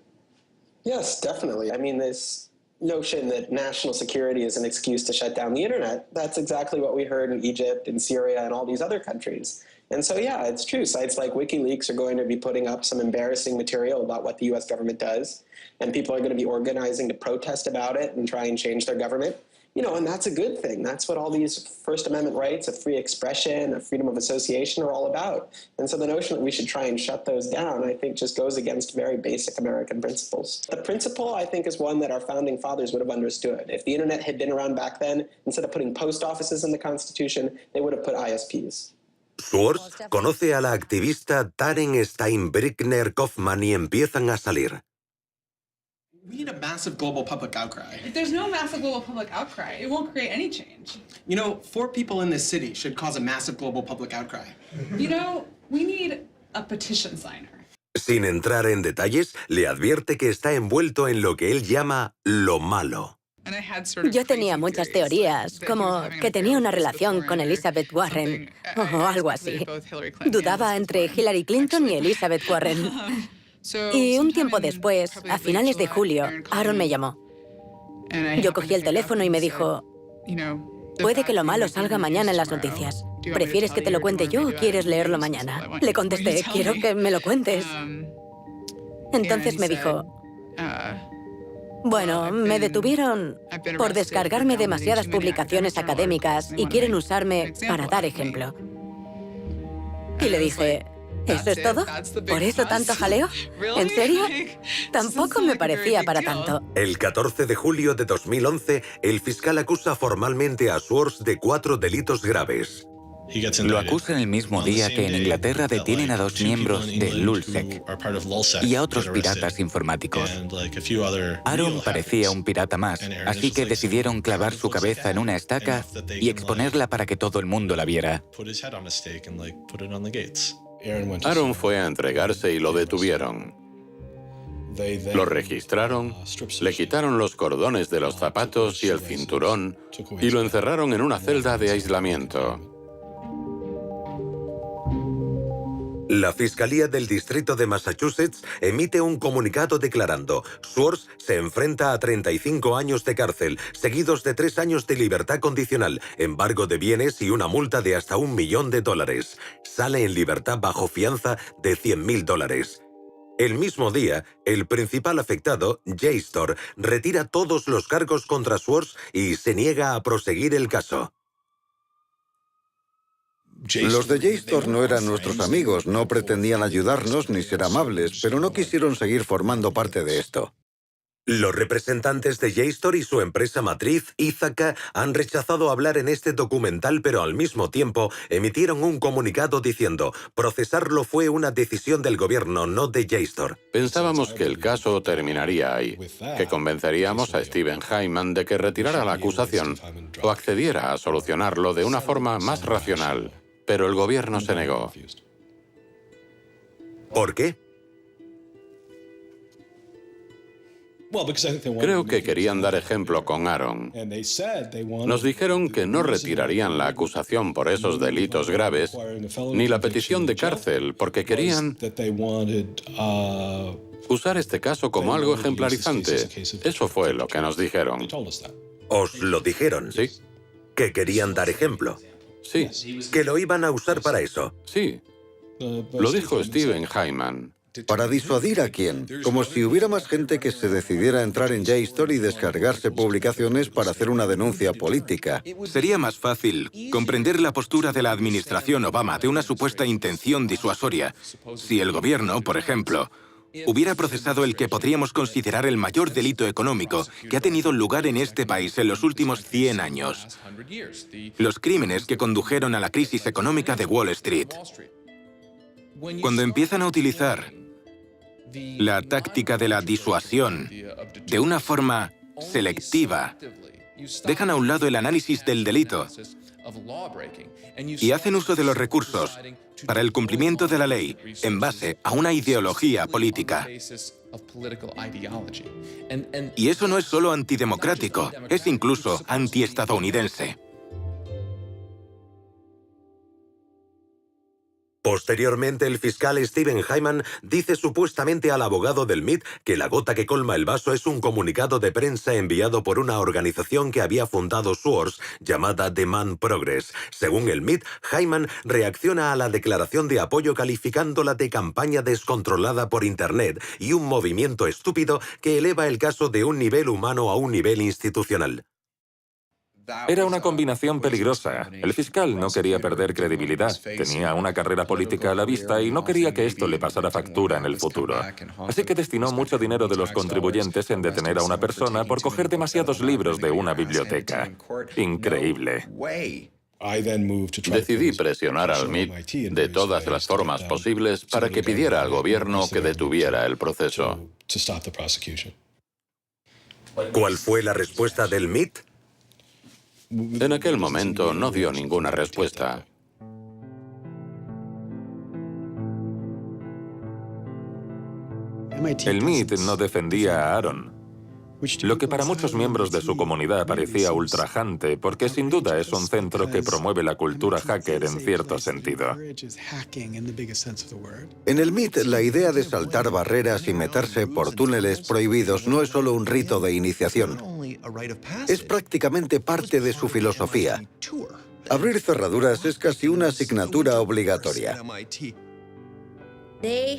Yes, definitely. I mean, this notion that national security is an excuse to shut down the internet, that's exactly what we heard in Egypt and Syria and all these other countries. And so, yeah, it's true. Sites like WikiLeaks are going to be putting up some embarrassing material about what the U.S. government does, and people are going to be organizing to protest about it and try and change their government. You know, and that's a good thing. That's what all these First Amendment rights of free expression, of freedom of association are all about. And so the notion that we should try and shut those down, I think, just goes against very basic American principles. The principle, I think, is one that our founding fathers would have understood. If the internet had been around back then, instead of putting post offices in the Constitution, they would have put ISPs. Swords conoce a la activista Taryn Steinbrückner Kaufman y empiezan a salir. We need a massive global public outcry. If there's no massive global public outcry, it won't create any change. You know, 4 people in this city should cause a massive global public outcry. You know, we need a petition signer. Sin entrar en detalles, le advierte que está envuelto en lo que él llama lo malo. Yo tenía muchas teorías, como que tenía una relación con Elizabeth Warren, o algo así. Dudaba entre Hillary Clinton y Elizabeth Warren. Y un tiempo después, a finales de julio, Aaron me llamó. Yo cogí el teléfono y me dijo, puede que lo malo salga mañana en las noticias. ¿Prefieres que te lo cuente yo o quieres leerlo mañana? Le contesté, quiero que me lo cuentes. Entonces me dijo, bueno, me detuvieron por descargarme demasiadas publicaciones académicas y quieren usarme para dar ejemplo. Y le dije, ¿eso es todo? ¿Por eso tanto jaleo? ¿En serio? Tampoco me parecía para tanto. El 14 de julio de 2011, el fiscal acusa formalmente a Swords de 4 delitos graves. Lo acusan el mismo día que en Inglaterra detienen a 2 miembros de Lulzsec y a otros piratas informáticos. Aaron parecía un pirata más, así que decidieron clavar su cabeza en una estaca y exponerla para que todo el mundo la viera. Aaron fue a entregarse y lo detuvieron. Lo registraron, le quitaron los cordones de los zapatos y el cinturón y lo encerraron en una celda de aislamiento. La Fiscalía del Distrito de Massachusetts emite un comunicado declarando: Swords se enfrenta a 35 años de cárcel, seguidos de 3 años de libertad condicional, embargo de bienes y una multa de hasta $1 millón. Sale en libertad bajo fianza de $100.000. El mismo día, el principal afectado, JSTOR, retira todos los cargos contra Swords y se niega a proseguir el caso. Los de JSTOR no eran nuestros amigos, no pretendían ayudarnos ni ser amables, pero no quisieron seguir formando parte de esto. Los representantes de JSTOR y su empresa matriz, Ithaca, han rechazado hablar en este documental, pero al mismo tiempo emitieron un comunicado diciendo: procesarlo fue una decisión del gobierno, no de JSTOR. Pensábamos que el caso terminaría ahí, que convenceríamos a Steven Hyman de que retirara la acusación o accediera a solucionarlo de una forma más racional, pero el gobierno se negó. ¿Por qué? Creo que querían dar ejemplo con Aaron. Nos dijeron que no retirarían la acusación por esos delitos graves, ni la petición de cárcel, porque querían usar este caso como algo ejemplarizante. Eso fue lo que nos dijeron. ¿Os lo dijeron? Sí. ¿Que querían dar ejemplo? Sí. ¿Que lo iban a usar para eso? Sí. Lo dijo Steven Hyman. ¿Para disuadir a quién? Como si hubiera más gente que se decidiera a entrar en JSTOR y descargarse publicaciones para hacer una denuncia política. Sería más fácil comprender la postura de la administración Obama de una supuesta intención disuasoria si el gobierno, por ejemplo, hubiera procesado el que podríamos considerar el mayor delito económico que ha tenido lugar en este país en los últimos 100 años. Los crímenes que condujeron a la crisis económica de Wall Street. Cuando empiezan a utilizar la táctica de la disuasión de una forma selectiva, dejan a un lado el análisis del delito y hacen uso de los recursos para el cumplimiento de la ley en base a una ideología política. Y eso no es solo antidemocrático, es incluso antiestadounidense. Posteriormente, el fiscal Steven Hyman dice supuestamente al abogado del MIT que la gota que colma el vaso es un comunicado de prensa enviado por una organización que había fundado Swords llamada Demand Progress. Según el MIT, Hyman reacciona a la declaración de apoyo calificándola de campaña descontrolada por Internet y un movimiento estúpido que eleva el caso de un nivel humano a un nivel institucional. Era una combinación peligrosa. El fiscal no quería perder credibilidad, tenía una carrera política a la vista y no quería que esto le pasara factura en el futuro. Así que destinó mucho dinero de los contribuyentes en detener a una persona por coger demasiados libros de una biblioteca. Increíble. Decidí presionar al MIT de todas las formas posibles para que pidiera al gobierno que detuviera el proceso. ¿Cuál fue la respuesta del MIT? En aquel momento no dio ninguna respuesta. El MIT no defendía a Aaron, lo que para muchos miembros de su comunidad parecía ultrajante, porque sin duda es un centro que promueve la cultura hacker en cierto sentido. En el MIT, la idea de saltar barreras y meterse por túneles prohibidos no es solo un rito de iniciación. Es prácticamente parte de su filosofía. Abrir cerraduras es casi una asignatura obligatoria.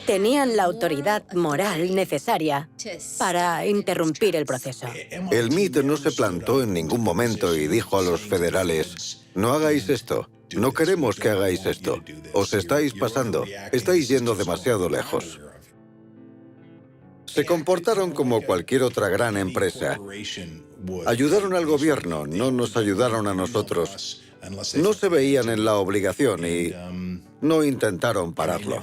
Tenían la autoridad moral necesaria para interrumpir el proceso. El MIT no se plantó en ningún momento y dijo a los federales: no hagáis esto, no queremos que hagáis esto, os estáis pasando, estáis yendo demasiado lejos. Se comportaron como cualquier otra gran empresa. Ayudaron al gobierno, no nos ayudaron a nosotros. No se veían en la obligación y no intentaron pararlo.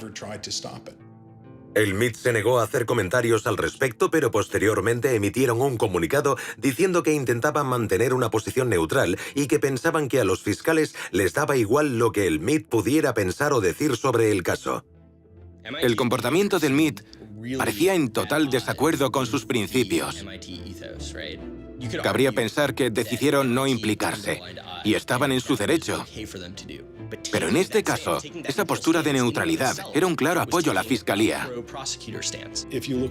El MIT se negó a hacer comentarios al respecto, pero posteriormente emitieron un comunicado diciendo que intentaban mantener una posición neutral y que pensaban que a los fiscales les daba igual lo que el MIT pudiera pensar o decir sobre el caso. El comportamiento del MIT parecía en total desacuerdo con sus principios. Cabría pensar que decidieron no implicarse, y estaban en su derecho. Pero en este caso, esa postura de neutralidad era un claro apoyo a la fiscalía.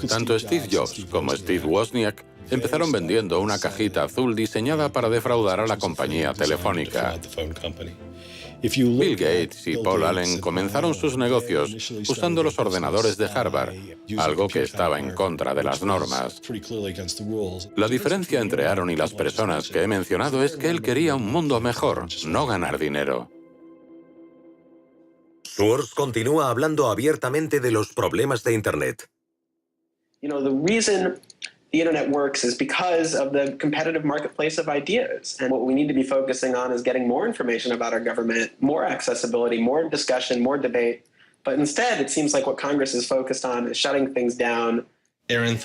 Tanto Steve Jobs como Steve Wozniak empezaron vendiendo una cajita azul diseñada para defraudar a la compañía telefónica. Bill Gates y Paul Allen comenzaron sus negocios usando los ordenadores de Harvard, algo que estaba en contra de las normas. La diferencia entre Aaron y las personas que he mencionado es que él quería un mundo mejor, no ganar dinero. Swords continúa hablando abiertamente de los problemas de Internet. the internet works is because of the competitive marketplace of ideas. And what we need to be focusing on is getting more information about our government, more accessibility, more discussion, more debate. But instead, it seems like what Congress is focused on is shutting things down. Aaron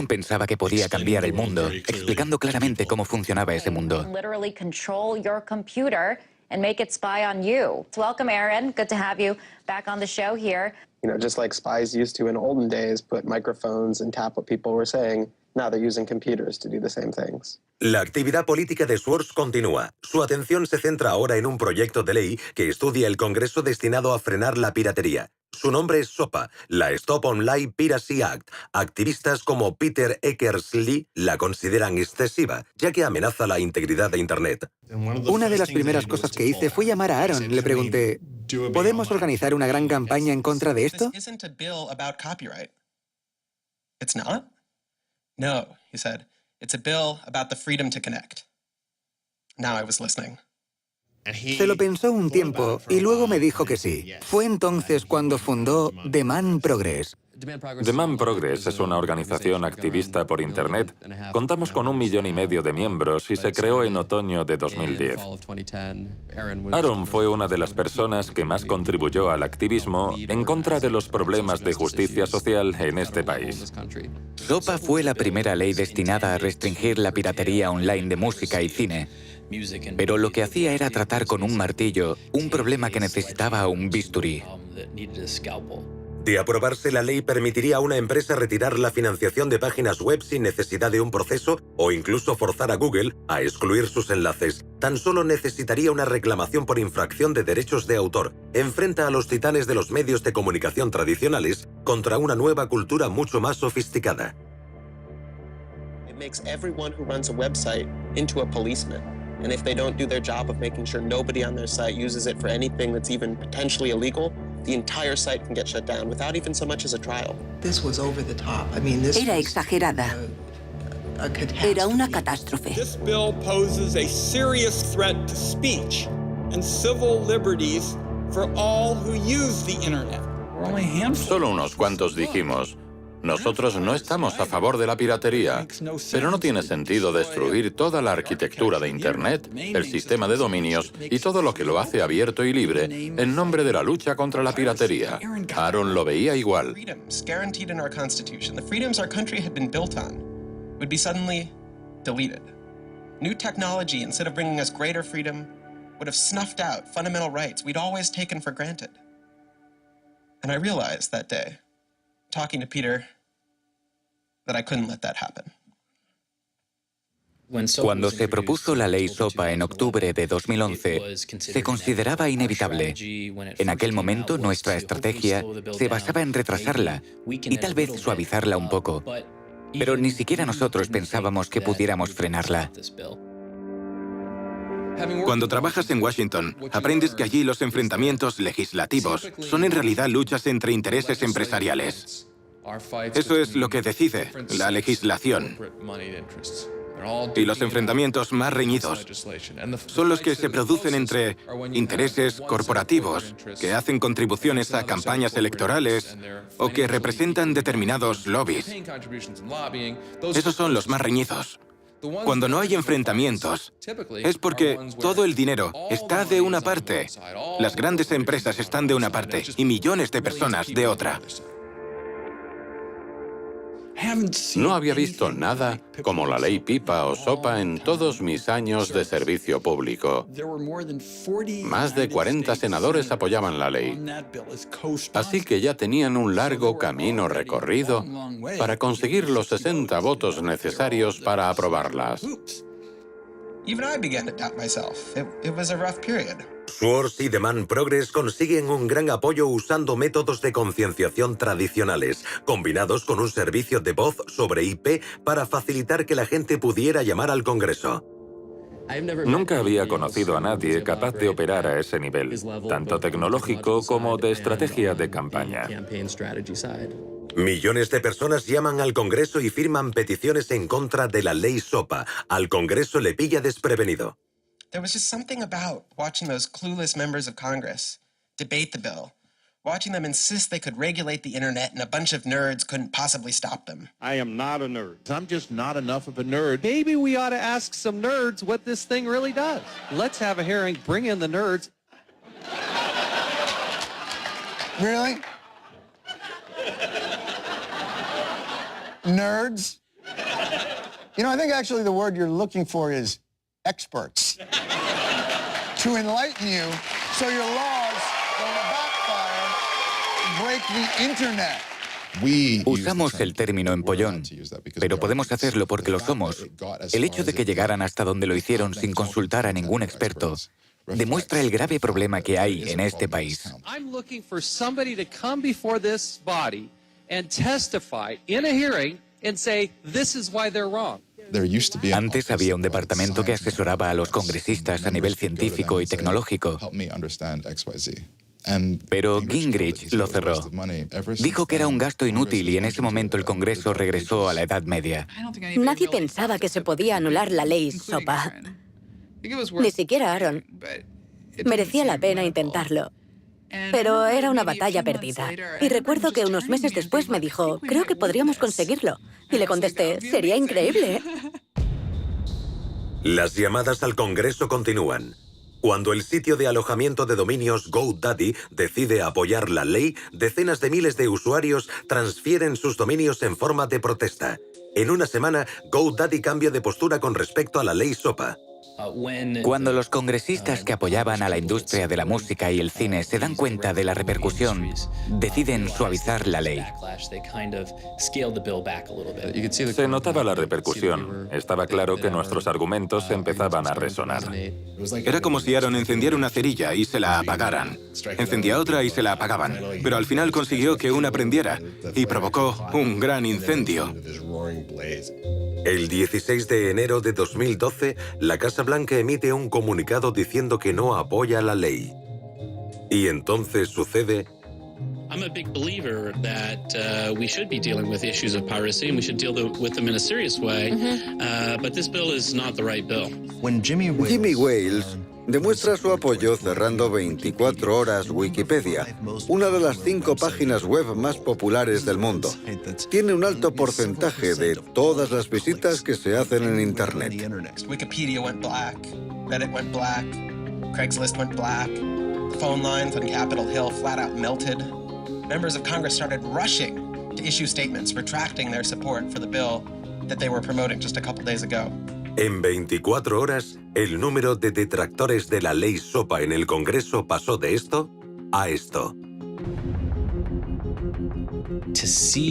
pensaba que podía cambiar el mundo, explicando claramente cómo funcionaba ese mundo. Literally control your computer and make it spy on you. Welcome, Aaron. Good to have you back on the show here. You know, just like spies used to in olden days put microphones and tap what people were saying, now they're using computers to do the same things. La actividad política de Swartz continúa. Su atención se centra ahora en un proyecto de ley que estudia el Congreso destinado a frenar la piratería. Su nombre es SOPA, la Stop Online Piracy Act. Activistas como Peter Eckersley la consideran excesiva, ya que amenaza la integridad de Internet. Una de las primeras cosas que hice fue llamar a Aaron. Le pregunté, ¿podemos organizar una gran campaña en contra de esto? This isn't a bill about copyright. It's not? No, he said. It's a bill about the freedom to connect. Now I was listening. Se lo pensó un tiempo y luego me dijo que sí. Fue entonces cuando fundó Demand Progress. Demand Progress es una organización activista por Internet. Contamos con 1,5 millones de miembros y se creó en otoño de 2010. Aaron fue una de las personas que más contribuyó al activismo en contra de los problemas de justicia social en este país. SOPA fue la primera ley destinada a restringir la piratería online de música y cine. Pero lo que hacía era tratar con un martillo un problema que necesitaba un bisturí. De aprobarse, la ley permitiría a una empresa retirar la financiación de páginas web sin necesidad de un proceso o incluso forzar a Google a excluir sus enlaces. Tan solo necesitaría una reclamación por infracción de derechos de autor. Enfrenta a los titanes de los medios de comunicación tradicionales contra una nueva cultura mucho más sofisticada. It makes everyone who runs a website into a policeman. And if they don't do their job of making sure nobody on their site uses it for anything that's even potentially illegal, the entire site can get shut down without even so much as a trial. This was over the top. I mean, this Era exagerada. Era una catástrofe. This bill poses a serious threat to speech and civil liberties for all who use the internet. Solo unos cuantos dijimos, nosotros no estamos a favor de la piratería, pero no tiene sentido destruir toda la arquitectura de Internet, el sistema de dominios y todo lo que lo hace abierto y libre en nombre de la lucha contra la piratería. Aaron lo veía igual. Freedoms guaranteed in our Constitution, the freedoms our country had been built on, would be suddenly deleted. New technology, instead of bringing us greater freedom, would have snuffed out fundamental rights we'd always taken for granted. And I realized that day, talking to Peter, that I couldn't let that happen. Cuando se propuso la ley SOPA en octubre de 2011, se consideraba inevitable. En aquel momento, nuestra estrategia se basaba en retrasarla y tal vez suavizarla un poco. Pero ni siquiera nosotros pensábamos que pudiéramos frenarla. Cuando trabajas en Washington, aprendes que allí los enfrentamientos legislativos son en realidad luchas entre intereses empresariales. Eso es lo que decide la legislación. Y los enfrentamientos más reñidos son los que se producen entre intereses corporativos que hacen contribuciones a campañas electorales o que representan determinados lobbies. Esos son los más reñidos. Cuando no hay enfrentamientos, es porque todo el dinero está de una parte, las grandes empresas están de una parte y millones de personas de otra. No había visto nada como la ley PIPA o SOPA en todos mis años de servicio público. Más de 40 senadores apoyaban la ley. Así que ya tenían un largo camino recorrido para conseguir los 60 votos necesarios para aprobarlas. Even I began to doubt myself. It was a rough period. Swartz y Demand Progress consiguen un gran apoyo usando métodos de concienciación tradicionales, combinados con un servicio de voz sobre IP para facilitar que la gente pudiera llamar al Congreso. Nunca había conocido a nadie capaz de operar a ese nivel, tanto tecnológico como de estrategia de campaña. Millones de personas llaman al Congreso y firman peticiones en contra de la ley SOPA. Al Congreso le pilla desprevenido. There was just something about watching those clueless members of Congress debate the bill watching them insist they could regulate the internet and a bunch of nerds couldn't possibly stop them. I am not a nerd. I'm just not enough of a nerd. Maybe we ought to ask some nerds what this thing really does. Let's have a hearing, bring in the nerds. Really? Nerds? You know, I think actually the word you're looking for is experts. To enlighten you so your laws don't backfire, break the internet. Usamos el término empollón, pero podemos hacerlo porque lo somos. El hecho de que llegaran hasta donde lo hicieron sin consultar a ningún experto demuestra el grave problema que hay en este país. I'm looking for somebody to come before this body and testify in a hearing and say this is why they're wrong. Antes había un departamento que asesoraba a los congresistas a nivel científico y tecnológico. Pero Gingrich lo cerró. Dijo que era un gasto inútil y en ese momento el Congreso regresó a la Edad Media. Nadie pensaba que se podía anular la ley SOPA. Ni siquiera Aaron. Merecía la pena intentarlo. Pero era una batalla perdida. Y recuerdo que unos meses después me dijo, creo que podríamos conseguirlo. Y le contesté, sería increíble. Las llamadas al Congreso continúan. Cuando el sitio de alojamiento de dominios GoDaddy decide apoyar la ley, decenas de miles de usuarios transfieren sus dominios en forma de protesta. En una semana, GoDaddy cambia de postura con respecto a la ley SOPA. Cuando los congresistas que apoyaban a la industria de la música y el cine se dan cuenta de la repercusión, deciden suavizar la ley. Se notaba la repercusión. Estaba claro que nuestros argumentos empezaban a resonar. Era como si Aaron encendiera una cerilla y se la apagaran. Encendía otra y se la apagaban. Pero al final consiguió que una prendiera y provocó un gran incendio. El 16 de enero de 2012, la Casa Blanca emite un comunicado diciendo que no apoya la ley. Y entonces sucede... I'm a big believer that we should be dealing with issues of piracy and we should deal with them in a serious way, but this bill is not the right bill. Jimmy Wales demuestra su apoyo cerrando 24 horas Wikipedia, una de las 5 páginas web más populares del mundo. Tiene un alto porcentaje de todas las visitas que se hacen en Internet. Wikipedia went black, Reddit went black, Craigslist went black, the phone lines on Capitol Hill flat out melted. Members of Congress started rushing to issue statements retracting their support for the bill that they were promoting just a couple days ago. En 24 horas, el número de detractores de la ley SOPA en el Congreso pasó de esto a esto.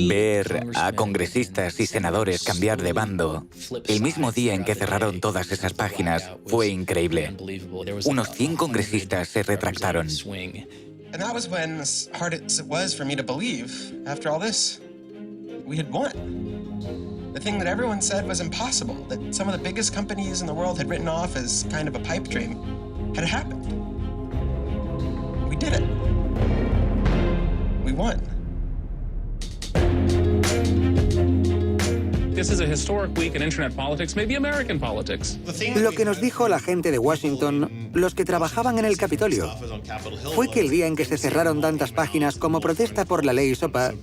Ver a congresistas y senadores cambiar de bando el mismo día en que cerraron todas esas páginas fue increíble. Unos 100 congresistas se retractaron. And that was when, as hard as it was for me to believe, after all this, we had won. The thing that everyone said was impossible, that some of the biggest companies in the world had written off as kind of a pipe dream, had happened. We did it. We won. This is a historic week in internet politics, maybe American politics. Lo que nos dijo la gente de Washington, los que trabajaban en el Capitolio, fue que el día en que se cerraron tantas páginas como protesta por la ley SOPA,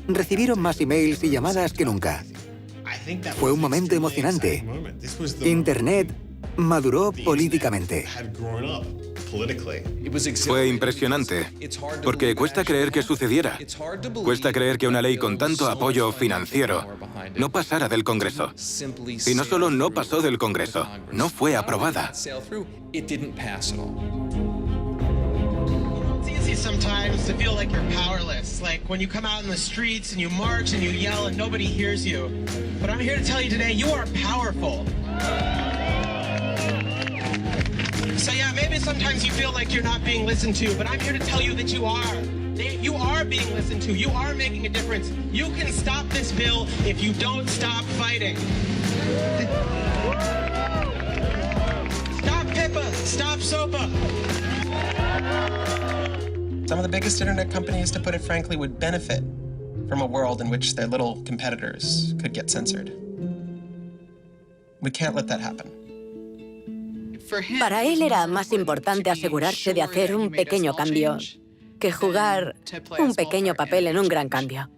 recibieron más emails y llamadas que nunca. Fue un momento emocionante. Internet maduró políticamente. Fue impresionante, porque cuesta creer que sucediera. Cuesta creer que una ley con tanto apoyo financiero no pasara del Congreso. Y no solo no pasó del Congreso, no fue aprobada. Sometimes to feel like you're powerless, like when you come out in the streets and you march and you yell and nobody hears you. But I'm here to tell you today, you are powerful. So yeah, maybe sometimes you feel like you're not being listened to, but I'm here to tell you that you are. You are being listened to. You are making a difference. You can stop this bill if you don't stop fighting. Stop PIPA. Stop SOPA. Some of the biggest internet companies, to put it frankly, would benefit from a world in which their little competitors could get censored. We can't let that happen. Para él era más importante asegurarse de hacer un pequeño cambio que jugar un pequeño papel en un gran cambio.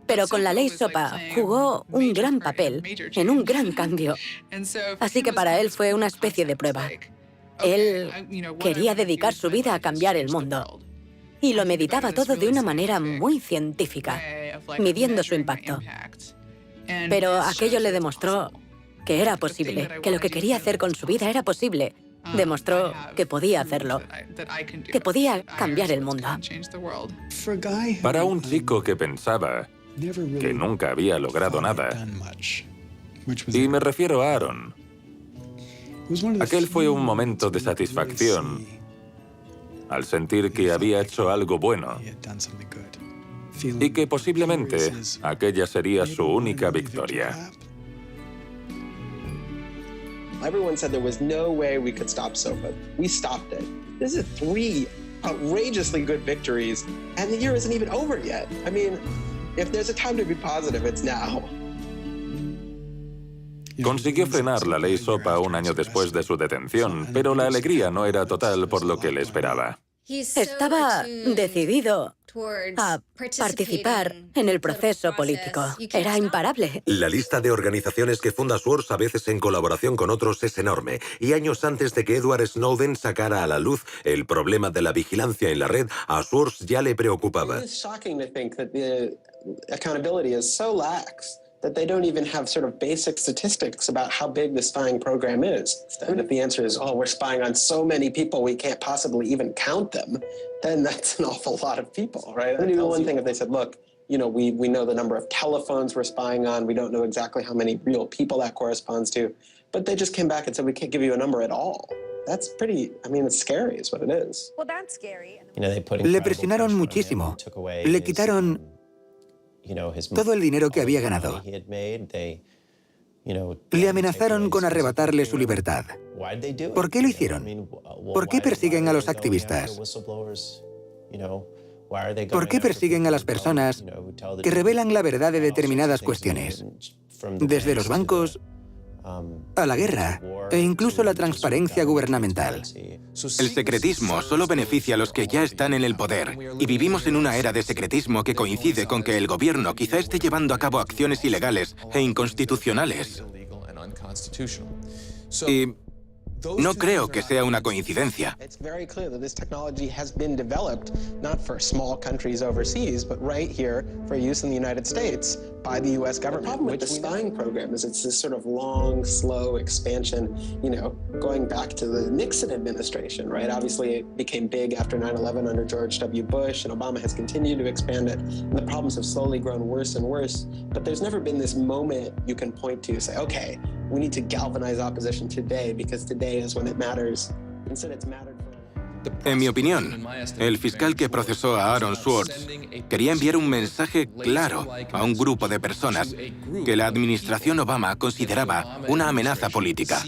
Pero con la ley SOPA jugó un gran papel en un gran cambio. Así que para él fue una especie de prueba. Él quería dedicar su vida a cambiar el mundo. Y lo meditaba todo de una manera muy científica, midiendo su impacto. Pero aquello le demostró que era posible, que lo que quería hacer con su vida era posible. Demostró que podía hacerlo, que podía cambiar el mundo. Para un chico que pensaba que nunca había logrado nada, y me refiero a Aaron, aquel fue un momento de satisfacción al sentir que había hecho algo bueno y que posiblemente aquella sería su única victoria. Everyone said there was no way we could stop SOPA. We stopped it. This is 3 outrageously good victories, and the year isn't even over yet. I mean, if there's a time to be positive, it's now. Consiguió frenar la ley SOPA un año después de su detención, pero la alegría no era total por lo que le esperaba. Estaba decidido a participar en el proceso político. Era imparable. La lista de organizaciones que funda Swords, a veces en colaboración con otros, es enorme. Y años antes de que Edward Snowden sacara a la luz el problema de la vigilancia en la red, a Swords ya le preocupaba. It's shocking to think that the accountability is so lax that they don't even have sort of basic statistics about how big the spying program is. And if the answer is, oh, we're spying on so many people we can't possibly even count them, then that's an awful lot of people, right? And one thing if they said, look, you know, we know the number of telephones we're spying on, we don't know exactly how many real people that corresponds to, but they just came back and said, we can't give you a number at all. That's pretty, I mean, it's scary is what it is. Well, that's scary. Le presionaron muchísimo. Le quitaron todo el dinero que había ganado. Le amenazaron con arrebatarle su libertad. ¿Por qué lo hicieron? ¿Por qué persiguen a los activistas? ¿Por qué persiguen a las personas que revelan la verdad de determinadas cuestiones? Desde los bancos a la guerra e incluso la transparencia gubernamental. El secretismo solo beneficia a los que ya están en el poder, y vivimos en una era de secretismo que coincide con que el gobierno quizá esté llevando a cabo acciones ilegales e inconstitucionales. Y no creo que sea una coincidencia. It's very clear that this technology has been developed not for small countries overseas, but right here for use in the United States by the U.S. government. The problem with the spying program is it's this sort of long, slow expansion, you know, going back to the Nixon administration, right? Obviously, it became big after 9/11 under George W. Bush, and Obama has continued to expand it, and the problems have slowly grown worse and worse. But there's never been this moment you can point to, say, okay, we need to galvanize opposition today because today is when it matters. Instead, it's mattered for... En mi opinión, el fiscal que procesó a Aaron Swartz quería enviar un mensaje claro a un grupo de personas que la administración Obama consideraba una amenaza política.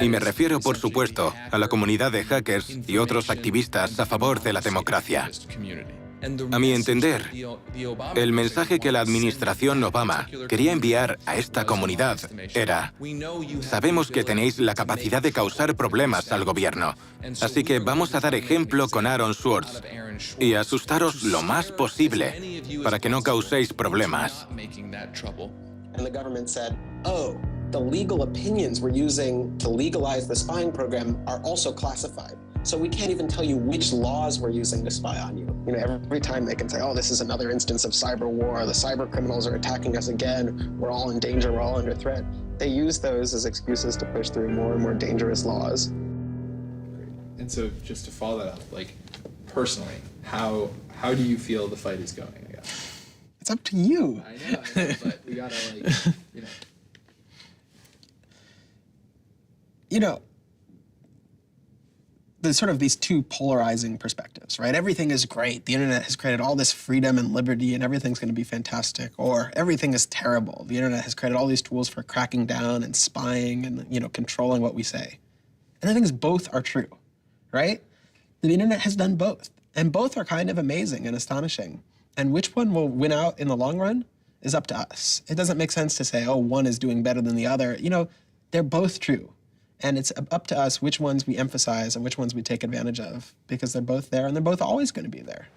Y me refiero, por supuesto, a la comunidad de hackers y otros activistas a favor de la democracia. A mi entender, el mensaje que la administración Obama quería enviar a esta comunidad era: sabemos que tenéis la capacidad de causar problemas al gobierno, así que vamos a dar ejemplo con Aaron Swartz y asustaros lo más posible para que no causéis problemas. And the government said, oh, the legal opinions we're using to legalize the spying program are also classified. So we can't even tell you which laws we're using to spy on you. You know, every time they can say, oh, this is another instance of cyber war, the cyber criminals are attacking us again, we're all in danger, we're all under threat. They use those as excuses to push through more and more dangerous laws. And so just to follow that up, like, personally, how do you feel the fight is going, I guess? It's up to you. I know, but we gotta, like, you know. You know, there's sort of these two polarizing perspectives, right? Everything is great. The internet has created all this freedom and liberty and everything's going to be fantastic. Or everything is terrible. The internet has created all these tools for cracking down and spying and, you know, controlling what we say. And I think both are true, right? The internet has done both. And both are kind of amazing and astonishing. And which one will win out in the long run is up to us. It doesn't make sense to say, oh, one is doing better than the other. You know, they're both true. And it's up to us which ones we emphasize and which ones we take advantage of, because they're both there and they're both always going to be there.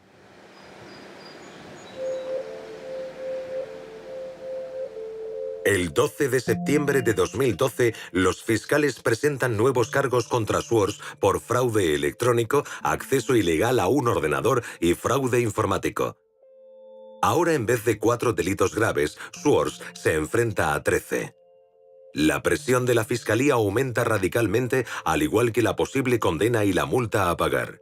El 12 de septiembre de 2012, los fiscales presentan nuevos cargos contra Swords por fraude electrónico, acceso ilegal a un ordenador y fraude informático. Ahora, en vez de 4 delitos graves, Swords se enfrenta a 13. La presión de la fiscalía aumenta radicalmente, al igual que la posible condena y la multa a pagar.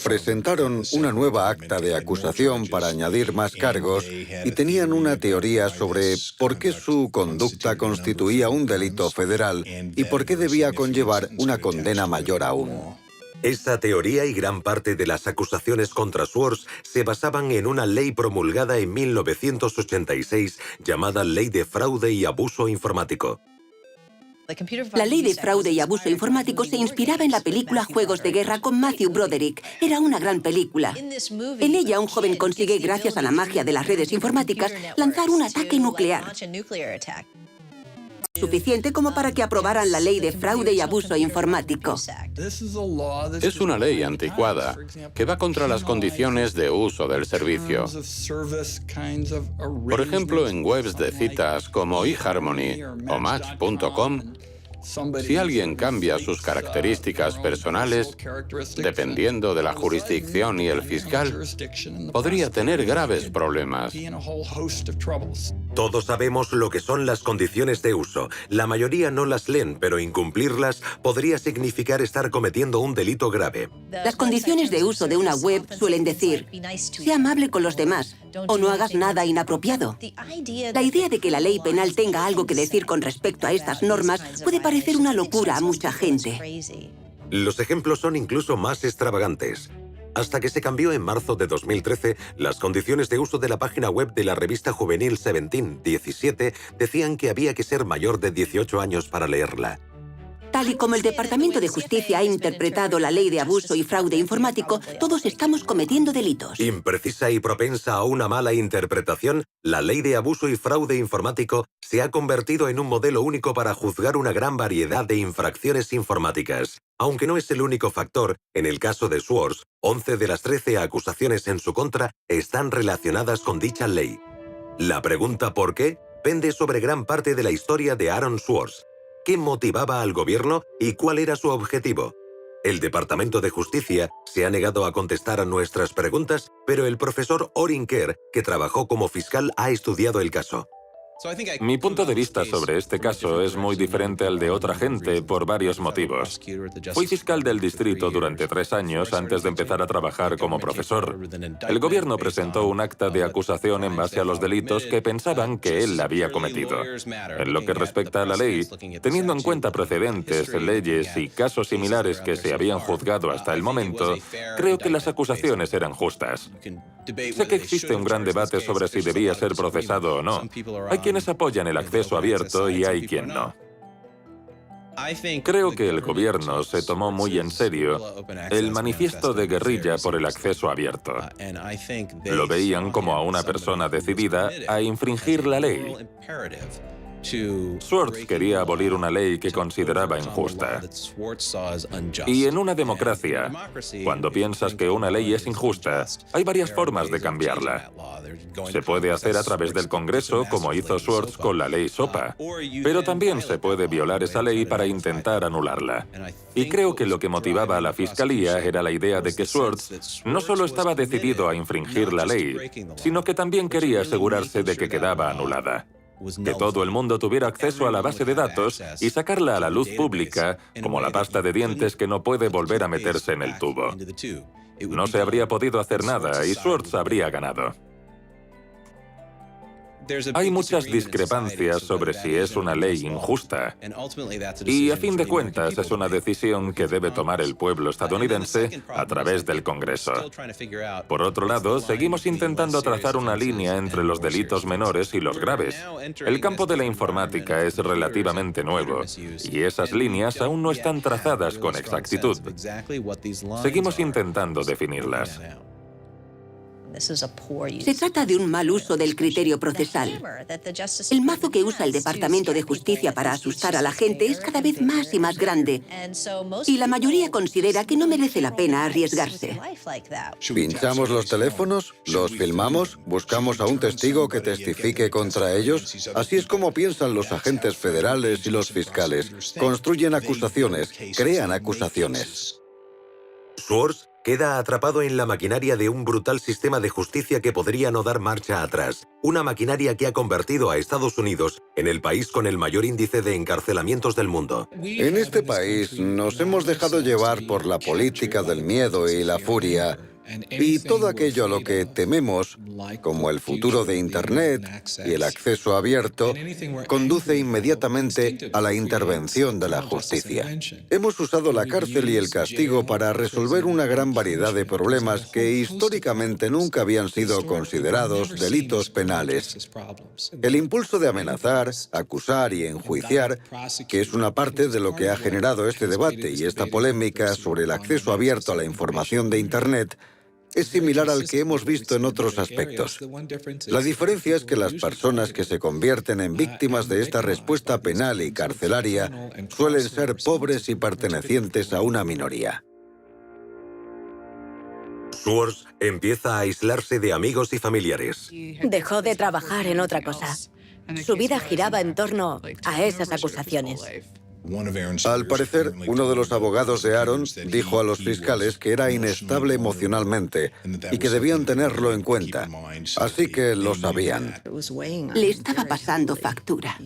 Presentaron una nueva acta de acusación para añadir más cargos y tenían una teoría sobre por qué su conducta constituía un delito federal y por qué debía conllevar una condena mayor aún. Esa teoría y gran parte de las acusaciones contra Swords se basaban en una ley promulgada en 1986 llamada Ley de Fraude y Abuso Informático. La ley de fraude y abuso informático se inspiraba en la película Juegos de Guerra con Matthew Broderick. Era una gran película. En ella, un joven consigue, gracias a la magia de las redes informáticas, lanzar un ataque nuclear. Suficiente como para que aprobaran la ley de fraude y abuso informático. Es una ley anticuada que va contra las condiciones de uso del servicio. Por ejemplo, en webs de citas como eHarmony o Match.com, si alguien cambia sus características personales, dependiendo de la jurisdicción y el fiscal, podría tener graves problemas. Todos sabemos lo que son las condiciones de uso. La mayoría no las leen, pero incumplirlas podría significar estar cometiendo un delito grave. Las condiciones de uso de una web suelen decir: sea amable con los demás o no hagas nada inapropiado. La idea de que la ley penal tenga algo que decir con respecto a estas normas puede parecer una locura a mucha gente. Los ejemplos son incluso más extravagantes. Hasta que se cambió en marzo de 2013, las condiciones de uso de la página web de la revista juvenil 17 decían que había que ser mayor de 18 años para leerla. Tal y como el Departamento de Justicia ha interpretado la ley de abuso y fraude informático, todos estamos cometiendo delitos. Imprecisa y propensa a una mala interpretación, la ley de abuso y fraude informático se ha convertido en un modelo único para juzgar una gran variedad de infracciones informáticas. Aunque no es el único factor, en el caso de Swords, 11 de las 13 acusaciones en su contra están relacionadas con dicha ley. La pregunta ¿por qué? Pende sobre gran parte de la historia de Aaron Swords. ¿Qué motivaba al gobierno y cuál era su objetivo? El Departamento de Justicia se ha negado a contestar a nuestras preguntas, pero el profesor Orin Kerr, que trabajó como fiscal, ha estudiado el caso. Mi punto de vista sobre este caso es muy diferente al de otra gente por varios motivos. Fui fiscal del distrito durante 3 años antes de empezar a trabajar como profesor. El gobierno presentó un acta de acusación en base a los delitos que pensaban que él había cometido. En lo que respecta a la ley, teniendo en cuenta precedentes, leyes y casos similares que se habían juzgado hasta el momento, creo que las acusaciones eran justas. Sé que existe un gran debate sobre si debía ser procesado o no. Hay quienes apoyan el acceso abierto y hay quien no. Creo que el gobierno se tomó muy en serio el manifiesto de guerrilla por el acceso abierto. Lo veían como a una persona decidida a infringir la ley. Swords quería abolir una ley que consideraba injusta. Y en una democracia, cuando piensas que una ley es injusta, hay varias formas de cambiarla. Se puede hacer a través del Congreso, como hizo Swords con la ley SOPA, pero también se puede violar esa ley para intentar anularla. Y creo que lo que motivaba a la Fiscalía era la idea de que Swords no solo estaba decidido a infringir la ley, sino que también quería asegurarse de que quedaba anulada. Que todo el mundo tuviera acceso a la base de datos y sacarla a la luz pública, como la pasta de dientes que no puede volver a meterse en el tubo. No se habría podido hacer nada y Swords habría ganado. Hay muchas discrepancias sobre si es una ley injusta. Y a fin de cuentas es una decisión que debe tomar el pueblo estadounidense a través del Congreso. Por otro lado, seguimos intentando trazar una línea entre los delitos menores y los graves. El campo de la informática es relativamente nuevo y esas líneas aún no están trazadas con exactitud. Seguimos intentando definirlas. Se trata de un mal uso del criterio procesal. El mazo que usa el Departamento de Justicia para asustar a la gente es cada vez más y más grande. Y la mayoría considera que no merece la pena arriesgarse. ¿Pinchamos los teléfonos? ¿Los filmamos? ¿Buscamos a un testigo que testifique contra ellos? Así es como piensan los agentes federales y los fiscales. Construyen acusaciones, crean acusaciones. Schwartz queda atrapado en la maquinaria de un brutal sistema de justicia que podría no dar marcha atrás. Una maquinaria que ha convertido a Estados Unidos en el país con el mayor índice de encarcelamientos del mundo. En este país nos hemos dejado llevar por la política del miedo y la furia. Y todo aquello a lo que tememos, como el futuro de Internet y el acceso abierto, conduce inmediatamente a la intervención de la justicia. Hemos usado la cárcel y el castigo para resolver una gran variedad de problemas que históricamente nunca habían sido considerados delitos penales. El impulso de amenazar, acusar y enjuiciar, que es una parte de lo que ha generado este debate y esta polémica sobre el acceso abierto a la información de Internet, es similar al que hemos visto en otros aspectos. La diferencia es que las personas que se convierten en víctimas de esta respuesta penal y carcelaria suelen ser pobres y pertenecientes a una minoría. Schwartz empieza a aislarse de amigos y familiares. Dejó de trabajar en otra cosa. Su vida giraba en torno a esas acusaciones. Al parecer, uno de los abogados de Aaron dijo a los fiscales que era inestable emocionalmente y que debían tenerlo en cuenta. Así que lo sabían. Le estaba pasando factura.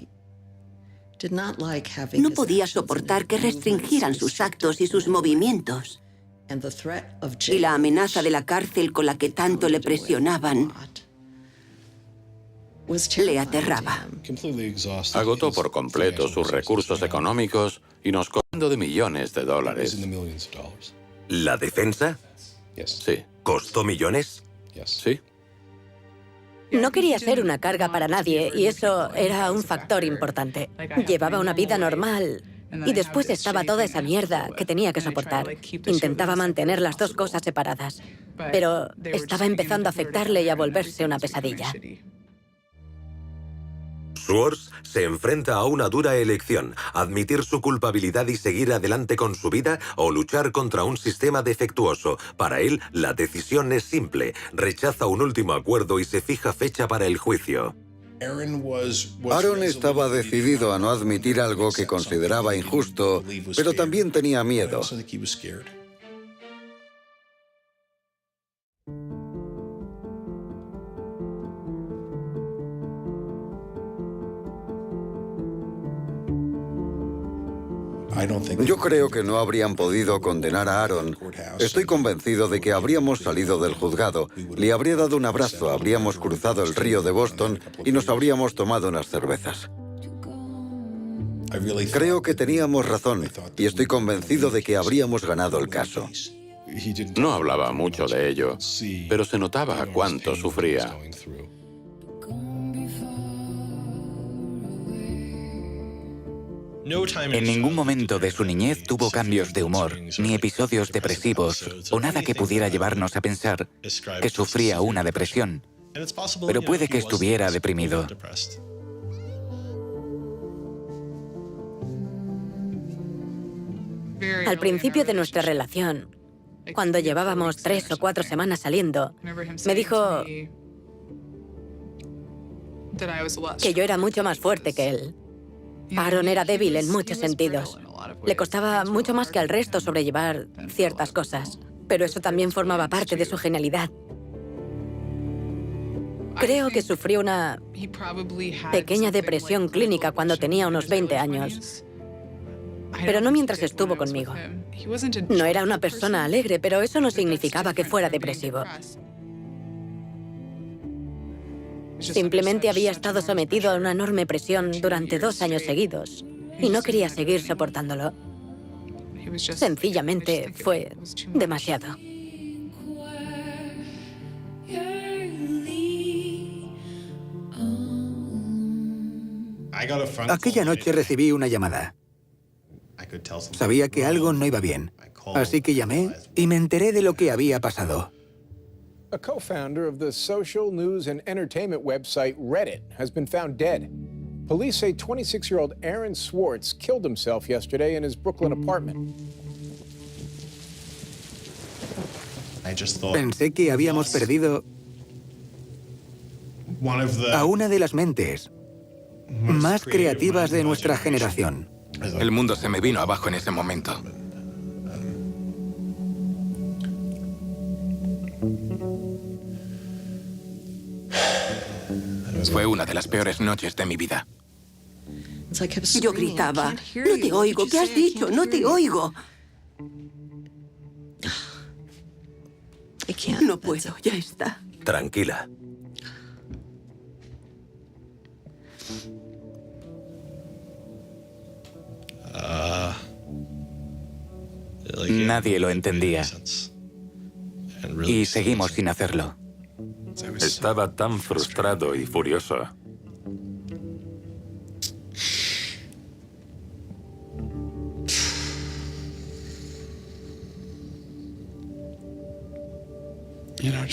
No podía soportar que restringieran sus actos y sus movimientos. Y la amenaza de la cárcel con la que tanto le presionaban le aterraba. Agotó por completo sus recursos económicos y nos costó de millones de dólares. ¿La defensa? Sí. ¿Costó millones? Sí. No quería ser una carga para nadie y eso era un factor importante. Llevaba una vida normal y después estaba toda esa mierda que tenía que soportar. Intentaba mantener las dos cosas separadas, pero estaba empezando a afectarle y a volverse una pesadilla. Schwartz se enfrenta a una dura elección: admitir su culpabilidad y seguir adelante con su vida o luchar contra un sistema defectuoso. Para él, la decisión es simple: rechaza un último acuerdo y se fija fecha para el juicio. Aaron estaba decidido a no admitir algo que consideraba injusto, pero también tenía miedo. Yo creo que no habrían podido condenar a Aaron. Estoy convencido de que habríamos salido del juzgado, le habría dado un abrazo, habríamos cruzado el río de Boston y nos habríamos tomado unas cervezas. Creo que teníamos razón y estoy convencido de que habríamos ganado el caso. No hablaba mucho de ello, pero se notaba cuánto sufría. En ningún momento de su niñez tuvo cambios de humor, ni episodios depresivos, o nada que pudiera llevarnos a pensar que sufría una depresión. Pero puede que estuviera deprimido. Al principio de nuestra relación, cuando llevábamos 3 o 4 semanas saliendo, me dijo que yo era mucho más fuerte que él. Aaron era débil en muchos sentidos. Le costaba mucho más que al resto sobrellevar ciertas cosas, pero eso también formaba parte de su genialidad. Creo que sufrió una pequeña depresión clínica cuando tenía unos 20 años, pero no mientras estuvo conmigo. No era una persona alegre, pero eso no significaba que fuera depresivo. Simplemente había estado sometido a una enorme presión durante 2 años seguidos y no quería seguir soportándolo. Sencillamente fue demasiado. Aquella noche recibí una llamada. Sabía que algo no iba bien, así que llamé y me enteré de lo que había pasado. A co-founder of the social news and entertainment website Reddit has been found dead. Police say 26-year-old Aaron Swartz killed himself yesterday in his Brooklyn apartment. Pensé que habíamos perdido a una de las mentes más creativas de nuestra generación. El mundo se me vino abajo en ese momento. Fue una de las peores noches de mi vida. Yo gritaba, no te oigo, ¿qué has dicho? No te oigo. No puedo, ya está. Tranquila. Nadie lo entendía. Y seguimos sin hacerlo. Estaba tan frustrado y furioso.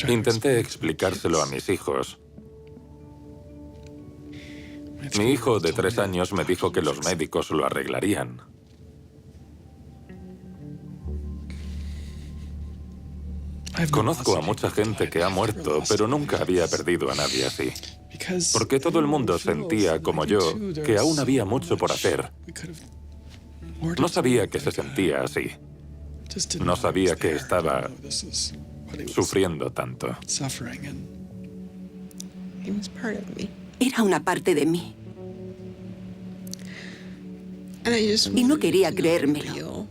Intenté explicárselo a mis hijos. Mi hijo de 3 años me dijo que los médicos lo arreglarían. Conozco a mucha gente que ha muerto, pero nunca había perdido a nadie así. Porque todo el mundo sentía, como yo, que aún había mucho por hacer. No sabía que se sentía así. No sabía que estaba sufriendo tanto. Era una parte de mí. Y no quería creérmelo.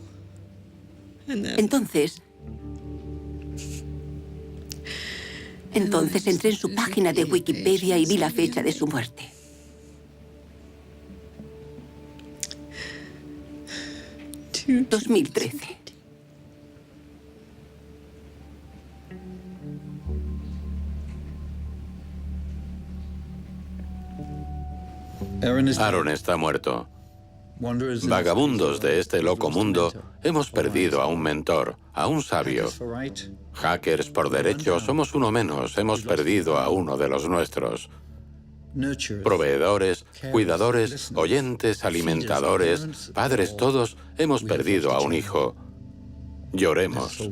Entonces entré en su página de Wikipedia y vi la fecha de su muerte. ...2013. Aaron está muerto. Vagabundos de este loco mundo, hemos perdido a un mentor, a un sabio. Hackers por derecho, somos uno menos, hemos perdido a uno de los nuestros. Proveedores, cuidadores, oyentes, alimentadores, padres, todos, hemos perdido a un hijo. Lloremos.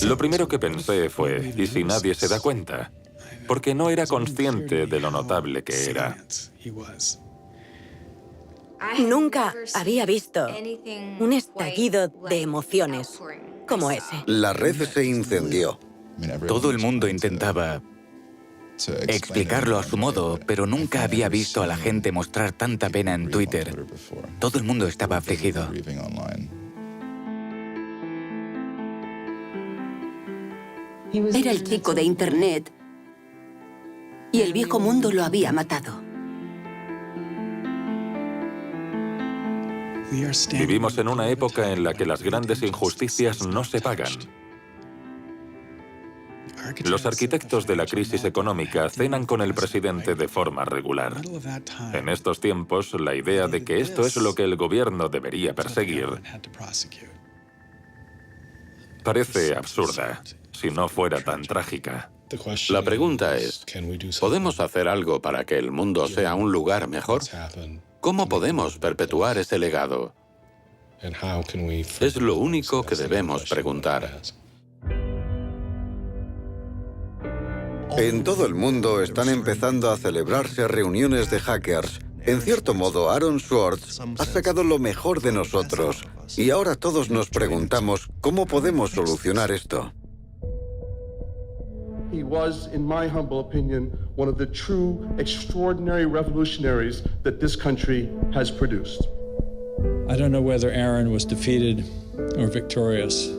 Lo primero que pensé fue, ¿y si nadie se da cuenta? Porque no era consciente de lo notable que era. Nunca había visto un estallido de emociones como ese. La red se incendió. Todo el mundo intentaba explicarlo a su modo, pero nunca había visto a la gente mostrar tanta pena en Twitter. Todo el mundo estaba afligido. Era el chico de Internet y el viejo mundo lo había matado. Vivimos en una época en la que las grandes injusticias no se pagan. Los arquitectos de la crisis económica cenan con el presidente de forma regular. En estos tiempos, la idea de que esto es lo que el gobierno debería perseguir parece absurda, si no fuera tan trágica. La pregunta es, ¿podemos hacer algo para que el mundo sea un lugar mejor? ¿Cómo podemos perpetuar ese legado? Es lo único que debemos preguntar. En todo el mundo están empezando a celebrarse reuniones de hackers. En cierto modo, Aaron Swartz ha sacado lo mejor de nosotros. Y ahora todos nos preguntamos, ¿cómo podemos solucionar esto? He was, in my humble opinion, one of the true extraordinary revolutionaries that this country has produced. I don't know whether Aaron was defeated or victorious,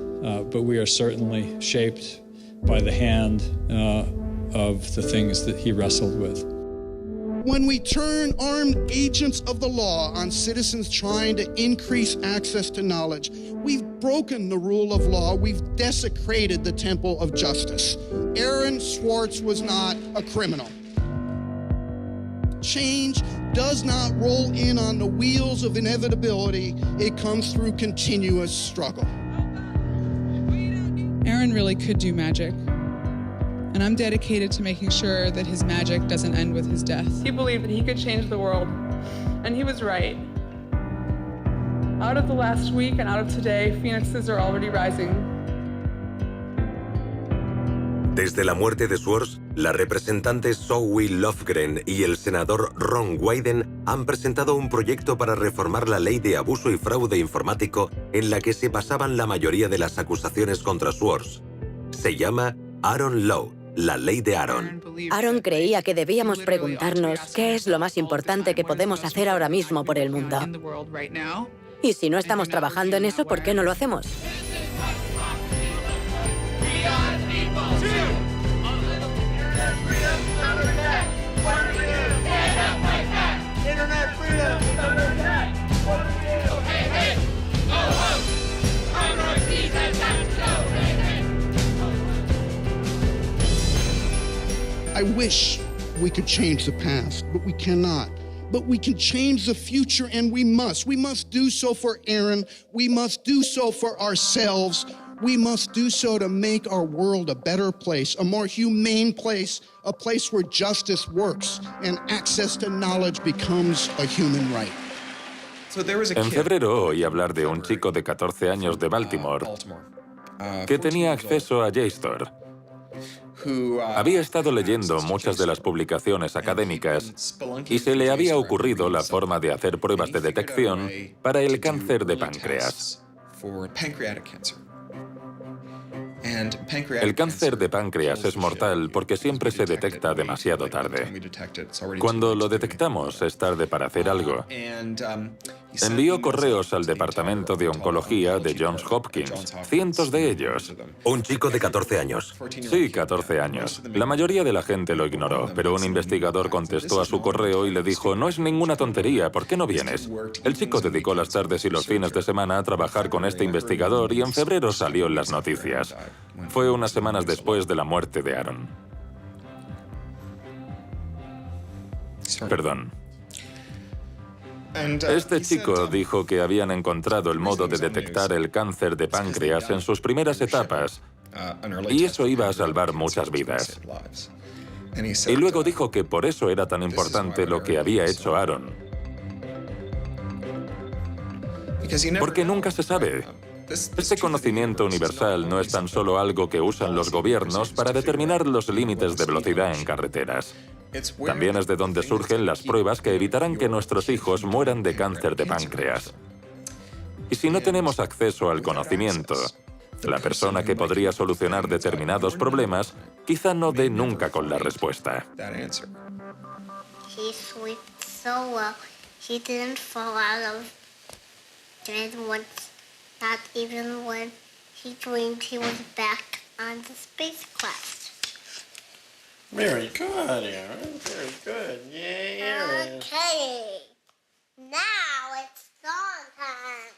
but we are certainly shaped by the hand of the things that he wrestled with. When we turn armed agents of the law on citizens trying to increase access to knowledge, we've broken the rule of law, we've desecrated the temple of justice. Aaron Swartz was not a criminal. Change does not roll in on the wheels of inevitability. It comes through continuous struggle. Aaron really could do magic. And I'm dedicated to making sure that his magic doesn't end with his death. He believed that he could change the world, and he was right. Out of the last week and out of today, phoenixes are already rising. Desde la muerte de Swords, la representante Zoe Lofgren y el senador Ron Wyden han presentado un proyecto para reformar la ley de abuso y fraude informático en la que se basaban la mayoría de las acusaciones contra Swords. Se llama Aaron Law, la ley de Aaron. Aaron creía que debíamos preguntarnos qué es lo más importante que podemos hacer ahora mismo por el mundo. Y si no estamos trabajando en eso, ¿por qué no lo hacemos? I wish we could change the past, but we cannot. But we can change the future, and we must. We must do so for Aaron. We must do so for ourselves. We must do so to make our world a better place, a more humane place, a place where justice works and access to knowledge becomes a human right. En febrero oí hablar de un chico de 14 años de Baltimore que tenía acceso a JSTOR. Había estado leyendo muchas de las publicaciones académicas y se le había ocurrido la forma de hacer pruebas de detección para el cáncer de páncreas. El cáncer de páncreas es mortal porque siempre se detecta demasiado tarde. Cuando lo detectamos es tarde para hacer algo. Envió correos al Departamento de Oncología de Johns Hopkins, cientos de ellos. Un chico de 14 años. Sí, 14 años. La mayoría de la gente lo ignoró, pero un investigador contestó a su correo y le dijo, no es ninguna tontería, ¿por qué no vienes? El chico dedicó las tardes y los fines de semana a trabajar con este investigador y en febrero salió en las noticias. Fue unas semanas después de la muerte de Aaron. Perdón. Este chico dijo que habían encontrado el modo de detectar el cáncer de páncreas en sus primeras etapas y eso iba a salvar muchas vidas. Y luego dijo que por eso era tan importante lo que había hecho Aaron. Porque nunca se sabe. Este conocimiento universal no es tan solo algo que usan los gobiernos para determinar los límites de velocidad en carreteras. También es de donde surgen las pruebas que evitarán que nuestros hijos mueran de cáncer de páncreas. Y si no tenemos acceso al conocimiento, la persona que podría solucionar determinados problemas quizá no dé nunca con la respuesta. He slept so well, he didn't fall out of bed once, not even when he dreamed he was back on the spacecraft. Very good, Aaron. Very good. Yay, Aaron. Okay, now it's song time.